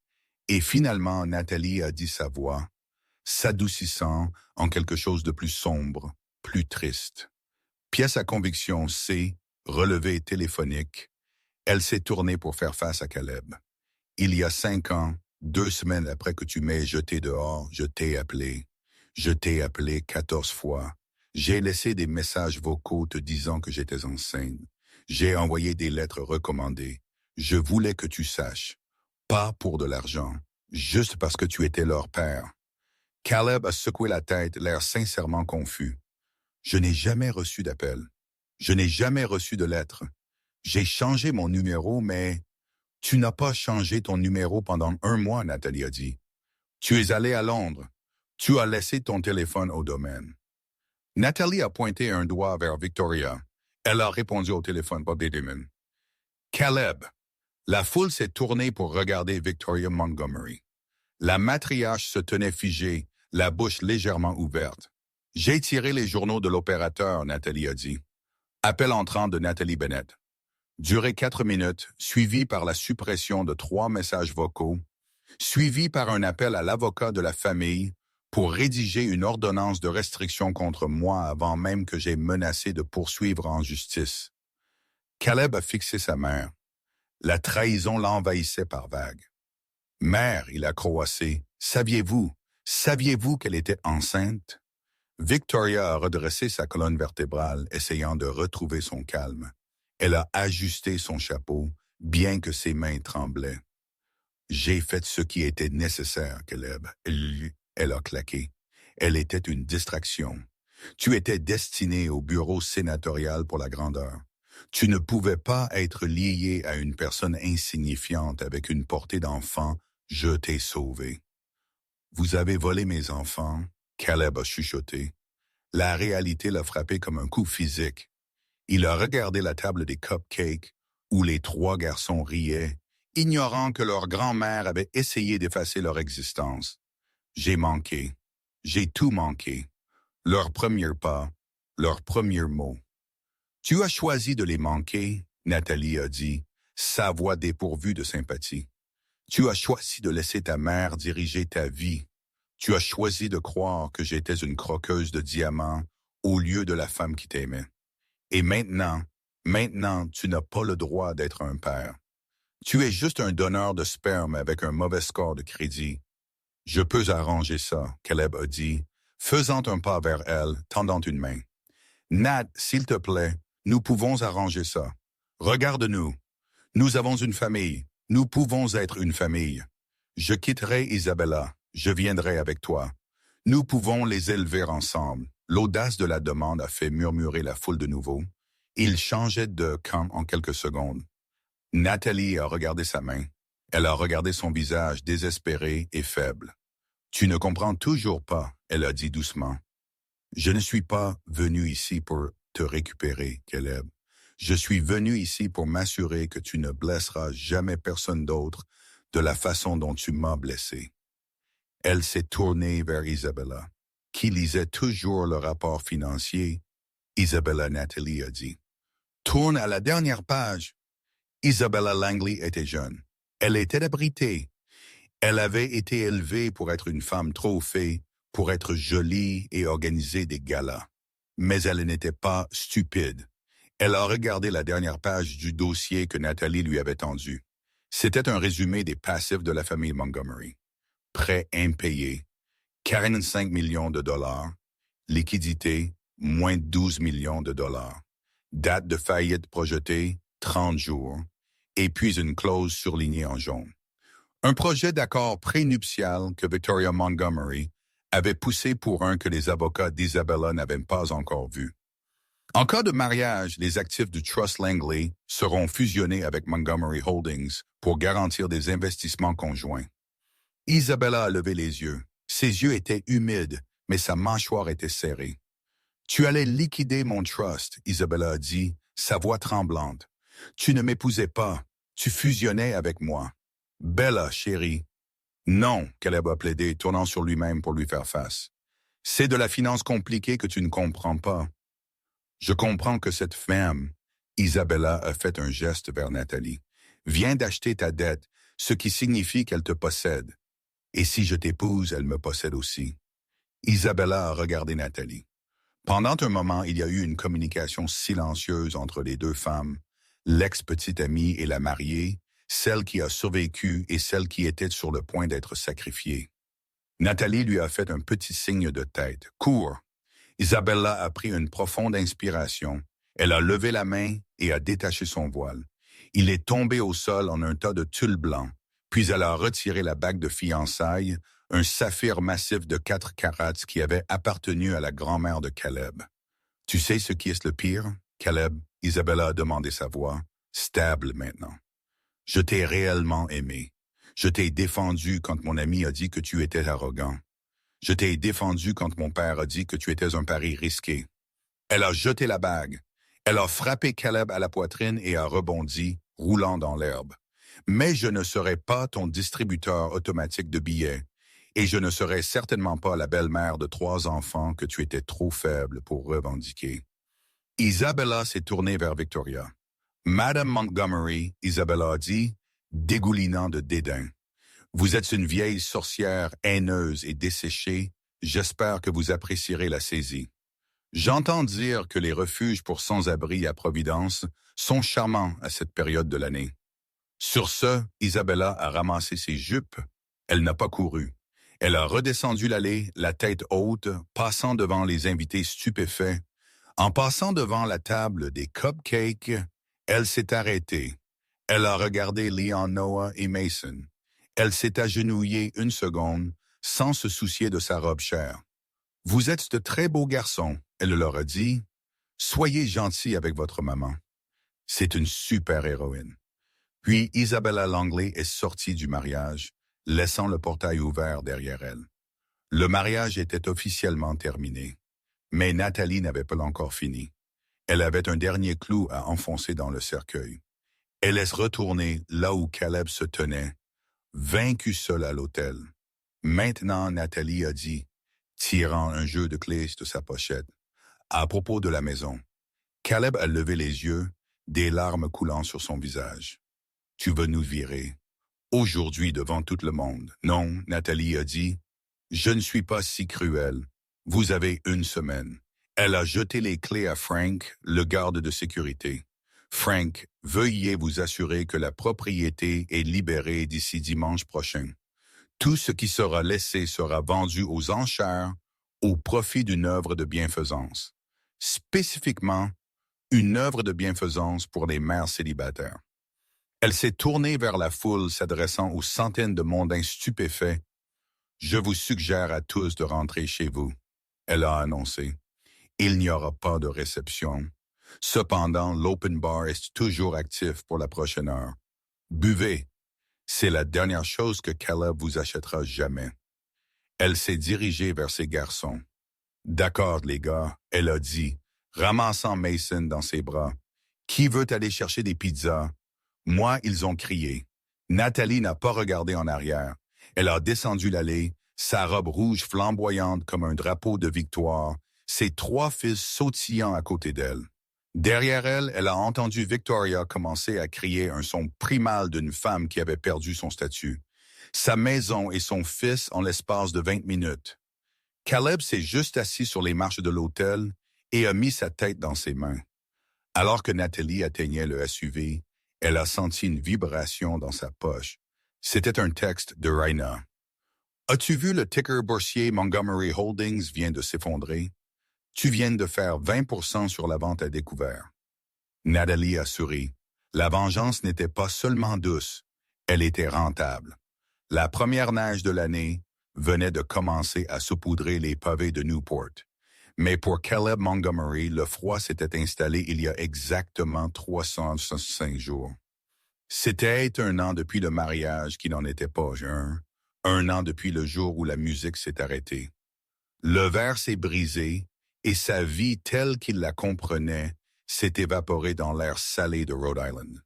Et finalement, Nathalie a dit sa voix, s'adoucissant en quelque chose de plus sombre, plus triste. Pièce à conviction C, relevé téléphonique. Elle s'est tournée pour faire face à Caleb. Il y a 5 ans, 2 semaines après que tu m'aies jeté dehors, je t'ai appelé. Je t'ai appelé 14 fois. J'ai laissé des messages vocaux te disant que j'étais enceinte. J'ai envoyé des lettres recommandées. Je voulais que tu saches. Pas pour de l'argent, juste parce que tu étais leur père. Caleb a secoué la tête, l'air sincèrement confus. Je n'ai jamais reçu d'appel. Je n'ai jamais reçu de lettre. J'ai changé mon numéro, mais... Tu n'as pas changé ton numéro pendant 1 mois, Nathalie a dit. Tu es allé à Londres. Tu as laissé ton téléphone au domaine. Nathalie a pointé un doigt vers Victoria. Elle a répondu au téléphone par des démons. Caleb. La foule s'est tournée pour regarder Victoria Montgomery. La matriarche se tenait figée, la bouche légèrement ouverte. J'ai tiré les journaux de l'opérateur, Nathalie a dit. Appel entrant de Nathalie Bennett. Duré 4 minutes, suivi par la suppression de 3 messages vocaux, suivi par un appel à l'avocat de la famille pour rédiger une ordonnance de restriction contre moi avant même que j'aie menacé de poursuivre en justice. Caleb a fixé sa mère. La trahison l'envahissait par vagues. « Mère, il a croassé, saviez-vous qu'elle était enceinte? » Victoria a redressé sa colonne vertébrale, essayant de retrouver son calme. Elle a ajusté son chapeau, bien que ses mains tremblaient. « J'ai fait ce qui était nécessaire, Caleb. » Elle a claqué. Elle était une distraction. Tu étais destiné au bureau sénatorial pour la grandeur. Tu ne pouvais pas être lié à une personne insignifiante avec une portée d'enfant. Je t'ai sauvé. Vous avez volé mes enfants, Caleb a chuchoté. La réalité l'a frappé comme un coup physique. Il a regardé la table des cupcakes, où les trois garçons riaient, ignorant que leur grand-mère avait essayé d'effacer leur existence. J'ai manqué. J'ai tout manqué. Leur premier pas, leur premier mot. Tu as choisi de les manquer, Nathalie a dit, sa voix dépourvue de sympathie. Tu as choisi de laisser ta mère diriger ta vie. Tu as choisi de croire que j'étais une croqueuse de diamants au lieu de la femme qui t'aimait. Et maintenant, tu n'as pas le droit d'être un père. Tu es juste un donneur de sperme avec un mauvais score de crédit. Je peux arranger ça, Caleb a dit, faisant un pas vers elle, tendant une main. Nat, s'il te plaît, nous pouvons arranger ça. Regarde-nous. Nous avons une famille. Nous pouvons être une famille. Je quitterai Isabella. Je viendrai avec toi. Nous pouvons les élever ensemble. L'audace de la demande a fait murmurer la foule de nouveau. Il changeait de camp en quelques secondes. Nathalie a regardé sa main. Elle a regardé son visage désespéré et faible. Tu ne comprends toujours pas, elle a dit doucement. Je ne suis pas venu ici pour te récupérer, Caleb. Je suis venu ici pour m'assurer que tu ne blesseras jamais personne d'autre de la façon dont tu m'as blessé. Elle s'est tournée vers Isabella, qui lisait toujours le rapport financier. Isabella Nathalie a dit. Tourne à la dernière page. Isabella Langley était jeune. Elle était abritée. Elle avait été élevée pour être une femme trophée, pour être jolie et organiser des galas. Mais elle n'était pas stupide. Elle a regardé la dernière page du dossier que Nathalie lui avait tendu. C'était un résumé des passifs de la famille Montgomery. Prêts impayés, 45 millions de dollars. Liquidité, moins 12 millions de dollars. Date de faillite projetée, 30 jours. Et puis une clause surlignée en jaune. Un projet d'accord prénuptial que Victoria Montgomery avait poussé pour un que les avocats d'Isabella n'avaient pas encore vu. En cas de mariage, les actifs du Trust Langley seront fusionnés avec Montgomery Holdings pour garantir des investissements conjoints. Isabella a levé les yeux. Ses yeux étaient humides, mais sa mâchoire était serrée. « Tu allais liquider mon trust, » Isabella a dit, sa voix tremblante. « Tu ne m'épousais pas. Tu fusionnais avec moi. »« Bella, chérie. »« Non, » Caleb a plaidé, tournant sur lui-même pour lui faire face. « C'est de la finance compliquée que tu ne comprends pas. »« Je comprends que cette femme, » Isabella a fait un geste vers Nathalie, « vient d'acheter ta dette, ce qui signifie qu'elle te possède. Et si je t'épouse, elle me possède aussi. » Isabella a regardé Nathalie. Pendant un moment, il y a eu une communication silencieuse entre les deux femmes, l'ex-petite amie et la mariée, celle qui a survécu et celle qui était sur le point d'être sacrifiée. Nathalie lui a fait un petit signe de tête. Cours. Isabella a pris une profonde inspiration. Elle a levé la main et a détaché son voile. Il est tombé au sol en un tas de tulle blanc. Puis elle a retiré la bague de fiançailles, un saphir massif de 4 carats qui avait appartenu à la grand-mère de Caleb. « Tu sais ce qui est le pire, Caleb ?» Isabella a demandé sa voix, stable maintenant. « Je t'ai réellement aimé. Je t'ai défendu quand mon ami a dit que tu étais arrogant. Je t'ai défendu quand mon père a dit que tu étais un pari risqué. » Elle a jeté la bague. Elle a frappé Caleb à la poitrine et a rebondi, roulant dans l'herbe. « Mais je ne serai pas ton distributeur automatique de billets. Et je ne serai certainement pas la belle-mère de 3 enfants que tu étais trop faible pour revendiquer. » Isabella s'est tournée vers Victoria. « Madame Montgomery, » Isabella a dit, dégoulinant de dédain. « Vous êtes une vieille sorcière haineuse et desséchée. J'espère que vous apprécierez la saisie. J'entends dire que les refuges pour sans-abri à Providence sont charmants à cette période de l'année. » Sur ce, Isabella a ramassé ses jupes. Elle n'a pas couru. Elle a redescendu l'allée, la tête haute, passant devant les invités stupéfaits. En passant devant la table des cupcakes, elle s'est arrêtée. Elle a regardé Leon, Noah et Mason. Elle s'est agenouillée une seconde, sans se soucier de sa robe chère. « Vous êtes de très beaux garçons, » elle leur a dit. « Soyez gentils avec votre maman. C'est une super héroïne. » Puis Isabella Langley est sortie du mariage, laissant le portail ouvert derrière elle. Le mariage était officiellement terminé. Mais Nathalie n'avait pas encore fini. Elle avait un dernier clou à enfoncer dans le cercueil. Elle laisse retourner là où Caleb se tenait, vaincu seul à l'hôtel. Maintenant, Nathalie a dit, tirant un jeu de clés de sa pochette, à propos de la maison. Caleb a levé les yeux, des larmes coulant sur son visage. Tu veux nous virer. Aujourd'hui devant tout le monde. Non, Nathalie a dit, je ne suis pas si cruel. Vous avez une semaine. Elle a jeté les clés à Frank, le garde de sécurité. Frank, veuillez vous assurer que la propriété est libérée d'ici dimanche prochain. Tout ce qui sera laissé sera vendu aux enchères au profit d'une œuvre de bienfaisance. Spécifiquement, une œuvre de bienfaisance pour les mères célibataires. Elle s'est tournée vers la foule s'adressant aux centaines de mondains stupéfaits. Je vous suggère à tous de rentrer chez vous, elle a annoncé. Il n'y aura pas de réception. Cependant, l'open bar est toujours actif pour la prochaine heure. Buvez. C'est la dernière chose que Caleb vous achètera jamais. Elle s'est dirigée vers ses garçons. D'accord, les gars, elle a dit, ramassant Mason dans ses bras. Qui veut aller chercher des pizzas? Moi, ils ont crié. Nathalie n'a pas regardé en arrière. Elle a descendu l'allée, sa robe rouge flamboyante comme un drapeau de victoire, ses 3 fils sautillant à côté d'elle. Derrière elle, elle a entendu Victoria commencer à crier un son primal d'une femme qui avait perdu son statut. Sa maison et son fils en l'espace de 20 minutes. Caleb s'est juste assis sur les marches de l'hôtel et a mis sa tête dans ses mains. Alors que Nathalie atteignait le SUV, elle a senti une vibration dans sa poche. C'était un texte de Raina. As-tu vu le ticker boursier Montgomery Holdings vient de s'effondrer? Tu viens de faire 20% sur la vente à découvert. Nathalie a souri. La vengeance n'était pas seulement douce, elle était rentable. La première neige de l'année venait de commencer à saupoudrer les pavés de Newport. Mais pour Caleb Montgomery, le froid s'était installé il y a exactement 365 jours. C'était 1 an depuis le mariage qui n'en était pas un an depuis le jour où la musique s'est arrêtée. Le verre s'est brisé et sa vie telle qu'il la comprenait s'est évaporée dans l'air salé de Rhode Island.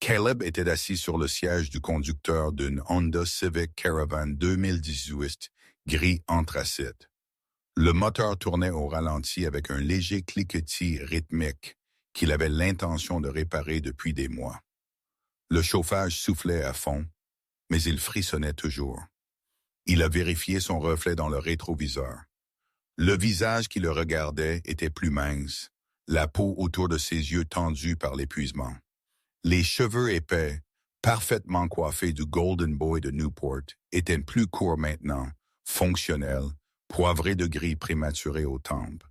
Caleb était assis sur le siège du conducteur d'une Honda Civic Caravan 2018 gris anthracite. Le moteur tournait au ralenti avec un léger cliquetis rythmique qu'il avait l'intention de réparer depuis des mois. Le chauffage soufflait à fond, mais il frissonnait toujours. Il a vérifié son reflet dans le rétroviseur. Le visage qui le regardait était plus mince, la peau autour de ses yeux tendue par l'épuisement. Les cheveux épais, parfaitement coiffés du Golden Boy de Newport, étaient plus courts maintenant, fonctionnels, poivrés de gris prématuré aux tempes.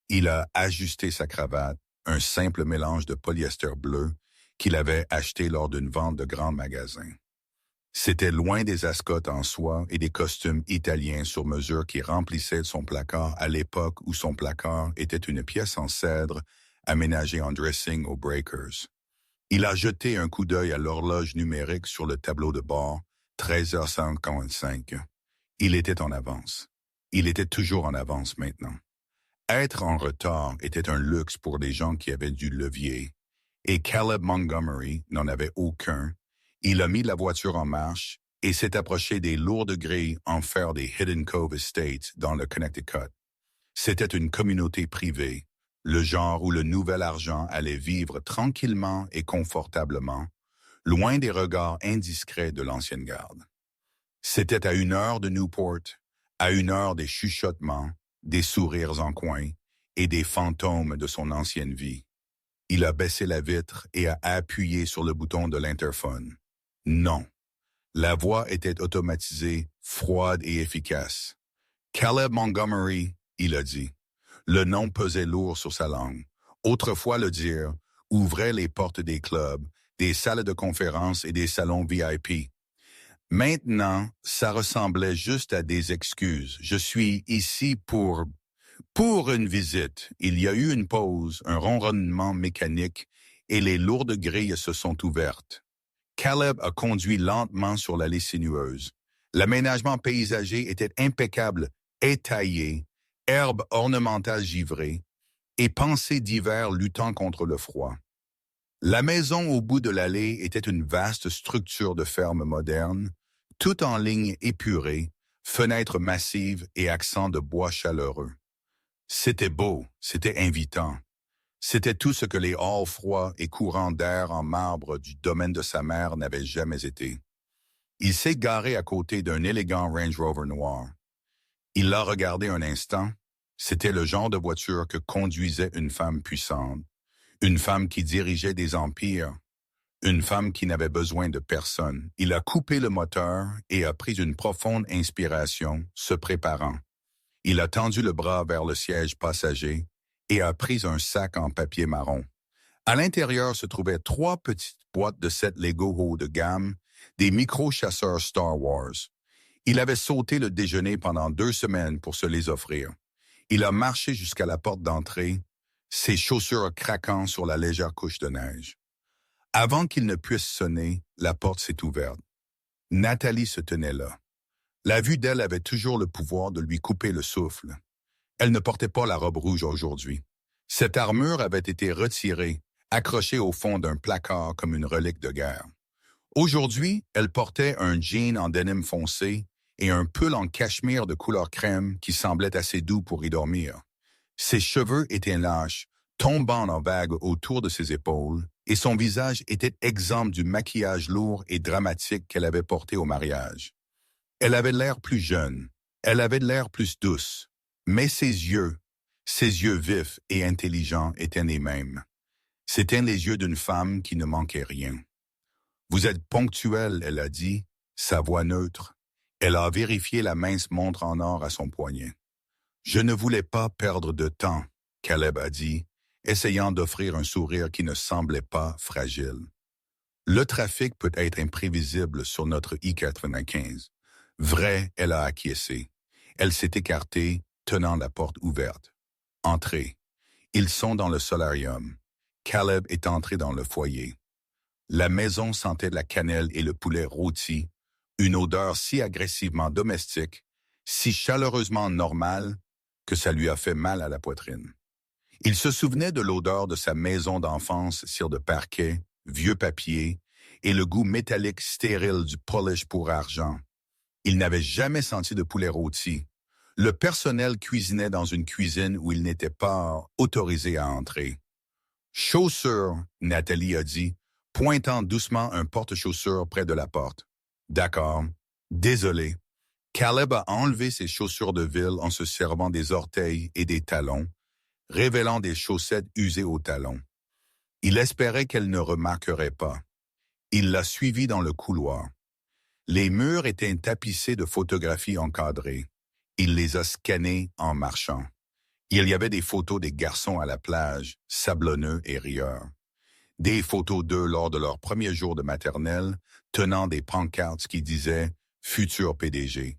Il a ajusté sa cravate, un simple mélange de polyester bleu qu'il avait acheté lors d'une vente de grand magasin. C'était loin des ascotes en soie et des costumes italiens sur mesure qui remplissaient son placard à l'époque où son placard était une pièce en cèdre aménagée en dressing aux Breakers. Il a jeté un coup d'œil à l'horloge numérique sur le tableau de bord, 13h55. Il était en avance. Il était toujours en avance maintenant. Être en retard était un luxe pour des gens qui avaient du levier, et Caleb Montgomery n'en avait aucun. Il a mis la voiture en marche et s'est approché des lourdes grilles en fer des Hidden Cove Estates dans le Connecticut. C'était une communauté privée, le genre où le nouvel argent allait vivre tranquillement et confortablement, loin des regards indiscrets de l'ancienne garde. C'était à 1 heure de Newport, à 1 heure des chuchotements, des sourires en coin et des fantômes de son ancienne vie. Il a baissé la vitre et a appuyé sur le bouton de l'interphone. Non. La voix était automatisée, froide et efficace. Caleb Montgomery, il a dit. Le nom pesait lourd sur sa langue. Autrefois, le dire ouvrait les portes des clubs, des salles de conférences et des salons VIP. Maintenant, ça ressemblait juste à des excuses. Je suis ici pour une visite. Il y a eu une pause, un ronronnement mécanique, et les lourdes grilles se sont ouvertes. Caleb a conduit lentement sur l'allée sinueuse. L'aménagement paysager était impeccable, étayé, herbes ornementales givrées et pensées d'hiver luttant contre le froid. La maison au bout de l'allée était une vaste structure de ferme moderne, toute en lignes épurées, fenêtres massives et accents de bois chaleureux. C'était beau, c'était invitant. C'était tout ce que les halls froids et courants d'air en marbre du domaine de sa mère n'avaient jamais été. Il s'est garé à côté d'un élégant Range Rover noir. Il l'a regardé un instant. C'était le genre de voiture que conduisait une femme puissante, une femme qui dirigeait des empires, une femme qui n'avait besoin de personne. Il a coupé le moteur et a pris une profonde inspiration, se préparant. Il a tendu le bras vers le siège passager et a pris un sac en papier marron. À l'intérieur se trouvaient 3 petites boîtes de 7 Lego haut de gamme, des micro-chasseurs Star Wars. Il avait sauté le déjeuner pendant 2 semaines pour se les offrir. Il a marché jusqu'à la porte d'entrée, ses chaussures craquant sur la légère couche de neige. Avant qu'il ne puisse sonner, la porte s'est ouverte. Nathalie se tenait là. La vue d'elle avait toujours le pouvoir de lui couper le souffle. Elle ne portait pas la robe rouge aujourd'hui. Cette armure avait été retirée, accrochée au fond d'un placard comme une relique de guerre. Aujourd'hui, elle portait un jean en denim foncé et un pull en cachemire de couleur crème qui semblait assez doux pour y dormir. Ses cheveux étaient lâches, tombant en vagues autour de ses épaules, et son visage était exempt du maquillage lourd et dramatique qu'elle avait porté au mariage. Elle avait l'air plus jeune, elle avait l'air plus douce, mais ses yeux vifs et intelligents étaient les mêmes. C'étaient les yeux d'une femme qui ne manquait rien. « Vous êtes ponctuel, » elle a dit, sa voix neutre. Elle a vérifié la mince montre en or à son poignet. « Je ne voulais pas perdre de temps, » Caleb a dit, essayant d'offrir un sourire qui ne semblait pas fragile. Le trafic peut être imprévisible sur notre I-95. Vrai, elle a acquiescé. Elle s'est écartée, tenant la porte ouverte. Entrez. Ils sont dans le solarium. Caleb est entré dans le foyer. La maison sentait la cannelle et le poulet rôti, une odeur si agressivement domestique, si chaleureusement normale, que ça lui a fait mal à la poitrine. Il se souvenait de l'odeur de sa maison d'enfance, cire de parquet, vieux papier, et le goût métallique stérile du polish pour argent. Il n'avait jamais senti de poulet rôti. Le personnel cuisinait dans une cuisine où il n'était pas autorisé à entrer. « Chaussures », Nathalie a dit, pointant doucement un porte-chaussures près de la porte. « D'accord. Désolé. » Caleb a enlevé ses chaussures de ville en se servant des orteils et des talons, révélant des chaussettes usées aux talons. Il espérait qu'elle ne remarquerait pas. Il l'a suivie dans le couloir. Les murs étaient tapissés de photographies encadrées. Il les a scannées en marchant. Il y avait des photos des garçons à la plage, sablonneux et rieurs. Des photos d'eux lors de leur premier jour de maternelle, tenant des pancartes qui disaient « Futur PDG ».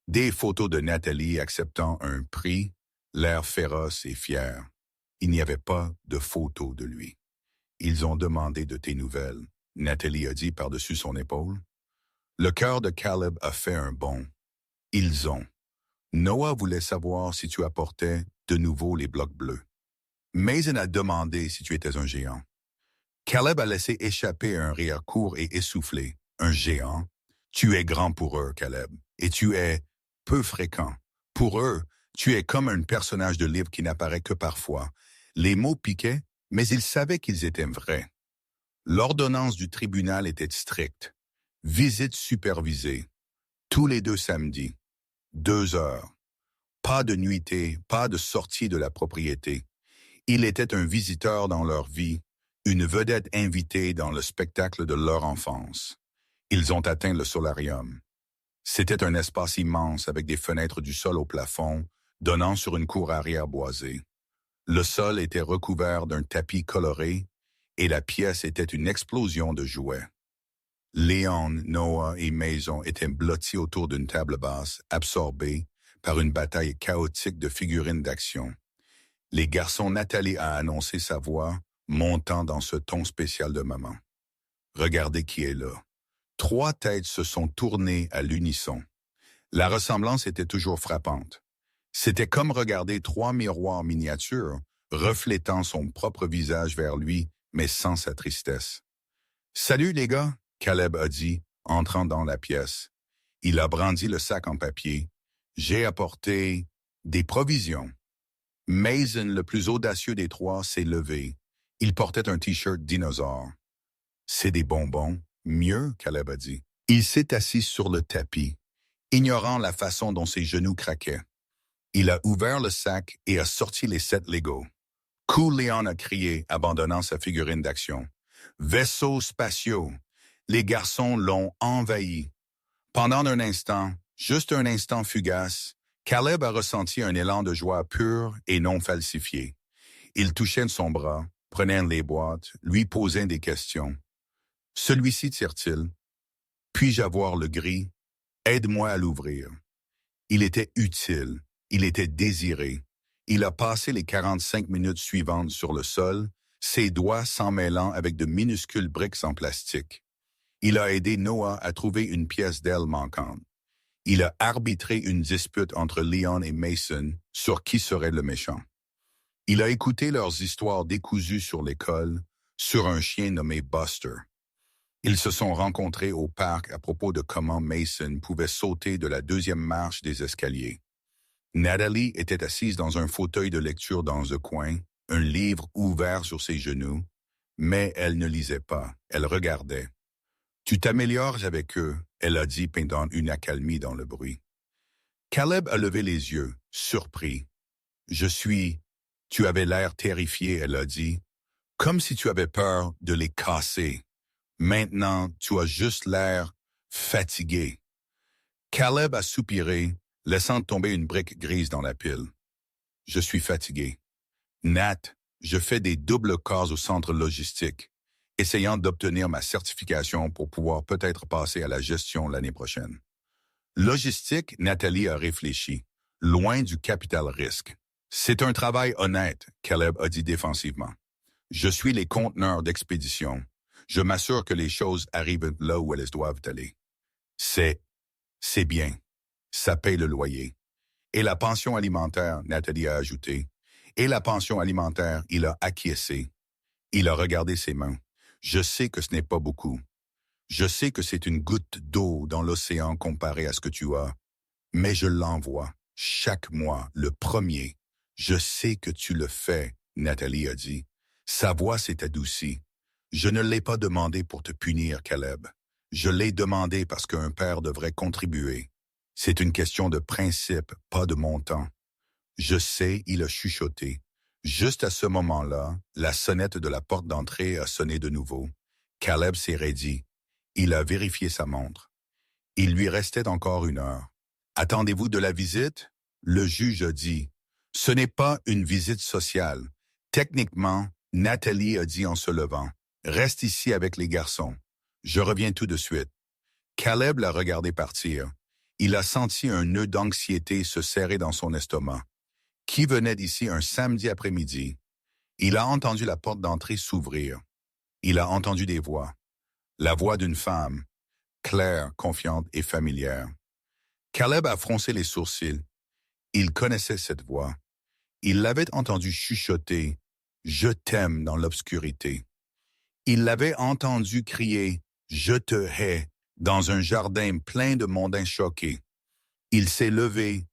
Des photos de Nathalie acceptant un prix, l'air féroce et fier. Il n'y avait pas de photos de lui. « Ils ont demandé de tes nouvelles », Nathalie a dit par-dessus son épaule. Le cœur de Caleb a fait un bond. Ils ont. Noah voulait savoir si tu apportais de nouveau les blocs bleus. Mason a demandé si tu étais un géant. Caleb a laissé échapper un rire court et essoufflé. Un géant? Tu es grand pour eux, Caleb, et tu es peu fréquent. Pour eux, tu es comme un personnage de livre qui n'apparaît que parfois. Les mots piquaient, mais ils savaient qu'ils étaient vrais. L'ordonnance du tribunal était stricte. Visite supervisée. Tous les 2 samedis. 2 heures. Pas de nuitée, pas de sortie de la propriété. Il était un visiteur dans leur vie, une vedette invitée dans le spectacle de leur enfance. Ils ont atteint le solarium. C'était un espace immense avec des fenêtres du sol au plafond, donnant sur une cour arrière boisée. Le sol était recouvert d'un tapis coloré et la pièce était une explosion de jouets. Léon, Noah et Mason étaient blottis autour d'une table basse, absorbés par une bataille chaotique de figurines d'action. Les garçons, Nathalie a annoncé sa voix, montant dans ce ton spécial de maman. Regardez qui est là. 3 têtes se sont tournées à l'unisson. La ressemblance était toujours frappante. C'était comme regarder 3 miroirs miniatures, reflétant son propre visage vers lui, mais sans sa tristesse. « Salut les gars », Caleb a dit, entrant dans la pièce. Il a brandi le sac en papier. « J'ai apporté des provisions. » Mason, le plus audacieux des trois, s'est levé. Il portait un T-shirt dinosaure. « C'est des bonbons. »« Mieux, » Caleb a dit. Il s'est assis sur le tapis, ignorant la façon dont ses genoux craquaient. Il a ouvert le sac et a sorti les 7 Legos. « Cool » Leon a crié, abandonnant sa figurine d'action. « Vaisseaux spatiaux !» Les garçons l'ont envahi. Pendant un instant, juste un instant fugace, Caleb a ressenti un élan de joie pure et non falsifié. Il touchait son bras, prenait les boîtes, lui posait des questions. « Celui-ci tire-t-il? Puis-je avoir le gris? Aide-moi à l'ouvrir. » Il était utile, il était désiré. Il a passé les 45 minutes suivantes sur le sol, ses doigts s'en mêlant avec de minuscules briques en plastique. Il a aidé Noah à trouver une pièce d'aile manquante. Il a arbitré une dispute entre Leon et Mason sur qui serait le méchant. Il a écouté leurs histoires décousues sur l'école, sur un chien nommé Buster. Ils se sont rencontrés au parc à propos de comment Mason pouvait sauter de la 2e marche des escaliers. Natalie était assise dans un fauteuil de lecture dans un coin, un livre ouvert sur ses genoux, mais elle ne lisait pas, elle regardait. « Tu t'améliores avec eux », elle a dit pendant une accalmie dans le bruit. Caleb a levé les yeux, surpris. « Tu avais l'air terrifié », elle a dit, « comme si tu avais peur de les casser. Maintenant, tu as juste l'air fatigué. » Caleb a soupiré, laissant tomber une brique grise dans la pile. « Je suis fatigué. Nat, je fais des doubles cases au centre logistique, essayant d'obtenir ma certification pour pouvoir peut-être passer à la gestion l'année prochaine. » Logistique, Nathalie a réfléchi, loin du capital risque. « C'est un travail honnête », Caleb a dit défensivement. « Je suis les conteneurs d'expédition. Je m'assure que les choses arrivent là où elles doivent aller. » C'est bien. Ça paye le loyer. Et la pension alimentaire, Nathalie a ajouté. Et la pension alimentaire, il a acquiescé. Il a regardé ses mains. Je sais que ce n'est pas beaucoup. Je sais que c'est une goutte d'eau dans l'océan comparé à ce que tu as. Mais je l'envoie, chaque mois, le 1er. Je sais que tu le fais, Nathalie a dit. Sa voix s'est adoucie. Je ne l'ai pas demandé pour te punir, Caleb. Je l'ai demandé parce qu'un père devrait contribuer. C'est une question de principe, pas de montant. Je sais, il a chuchoté. Juste à ce moment-là, la sonnette de la porte d'entrée a sonné de nouveau. Caleb s'est raidi. Il a vérifié sa montre. Il lui restait encore 1 heure. « Attendez-vous de la visite ?» Le juge a dit. « Ce n'est pas une visite sociale. Techniquement, Nathalie a dit en se levant. « Reste ici avec les garçons. Je reviens tout de suite. » Caleb l'a regardé partir. Il a senti un nœud d'anxiété se serrer dans son estomac. Qui venait d'ici un samedi après-midi? Il a entendu la porte d'entrée s'ouvrir. Il a entendu des voix. La voix d'une femme, claire, confiante et familière. Caleb a froncé les sourcils. Il connaissait cette voix. Il l'avait entendue chuchoter « Je t'aime » dans l'obscurité. Il l'avait entendu crier « Je te hais » dans un jardin plein de mondains choqués. Il s'est levé,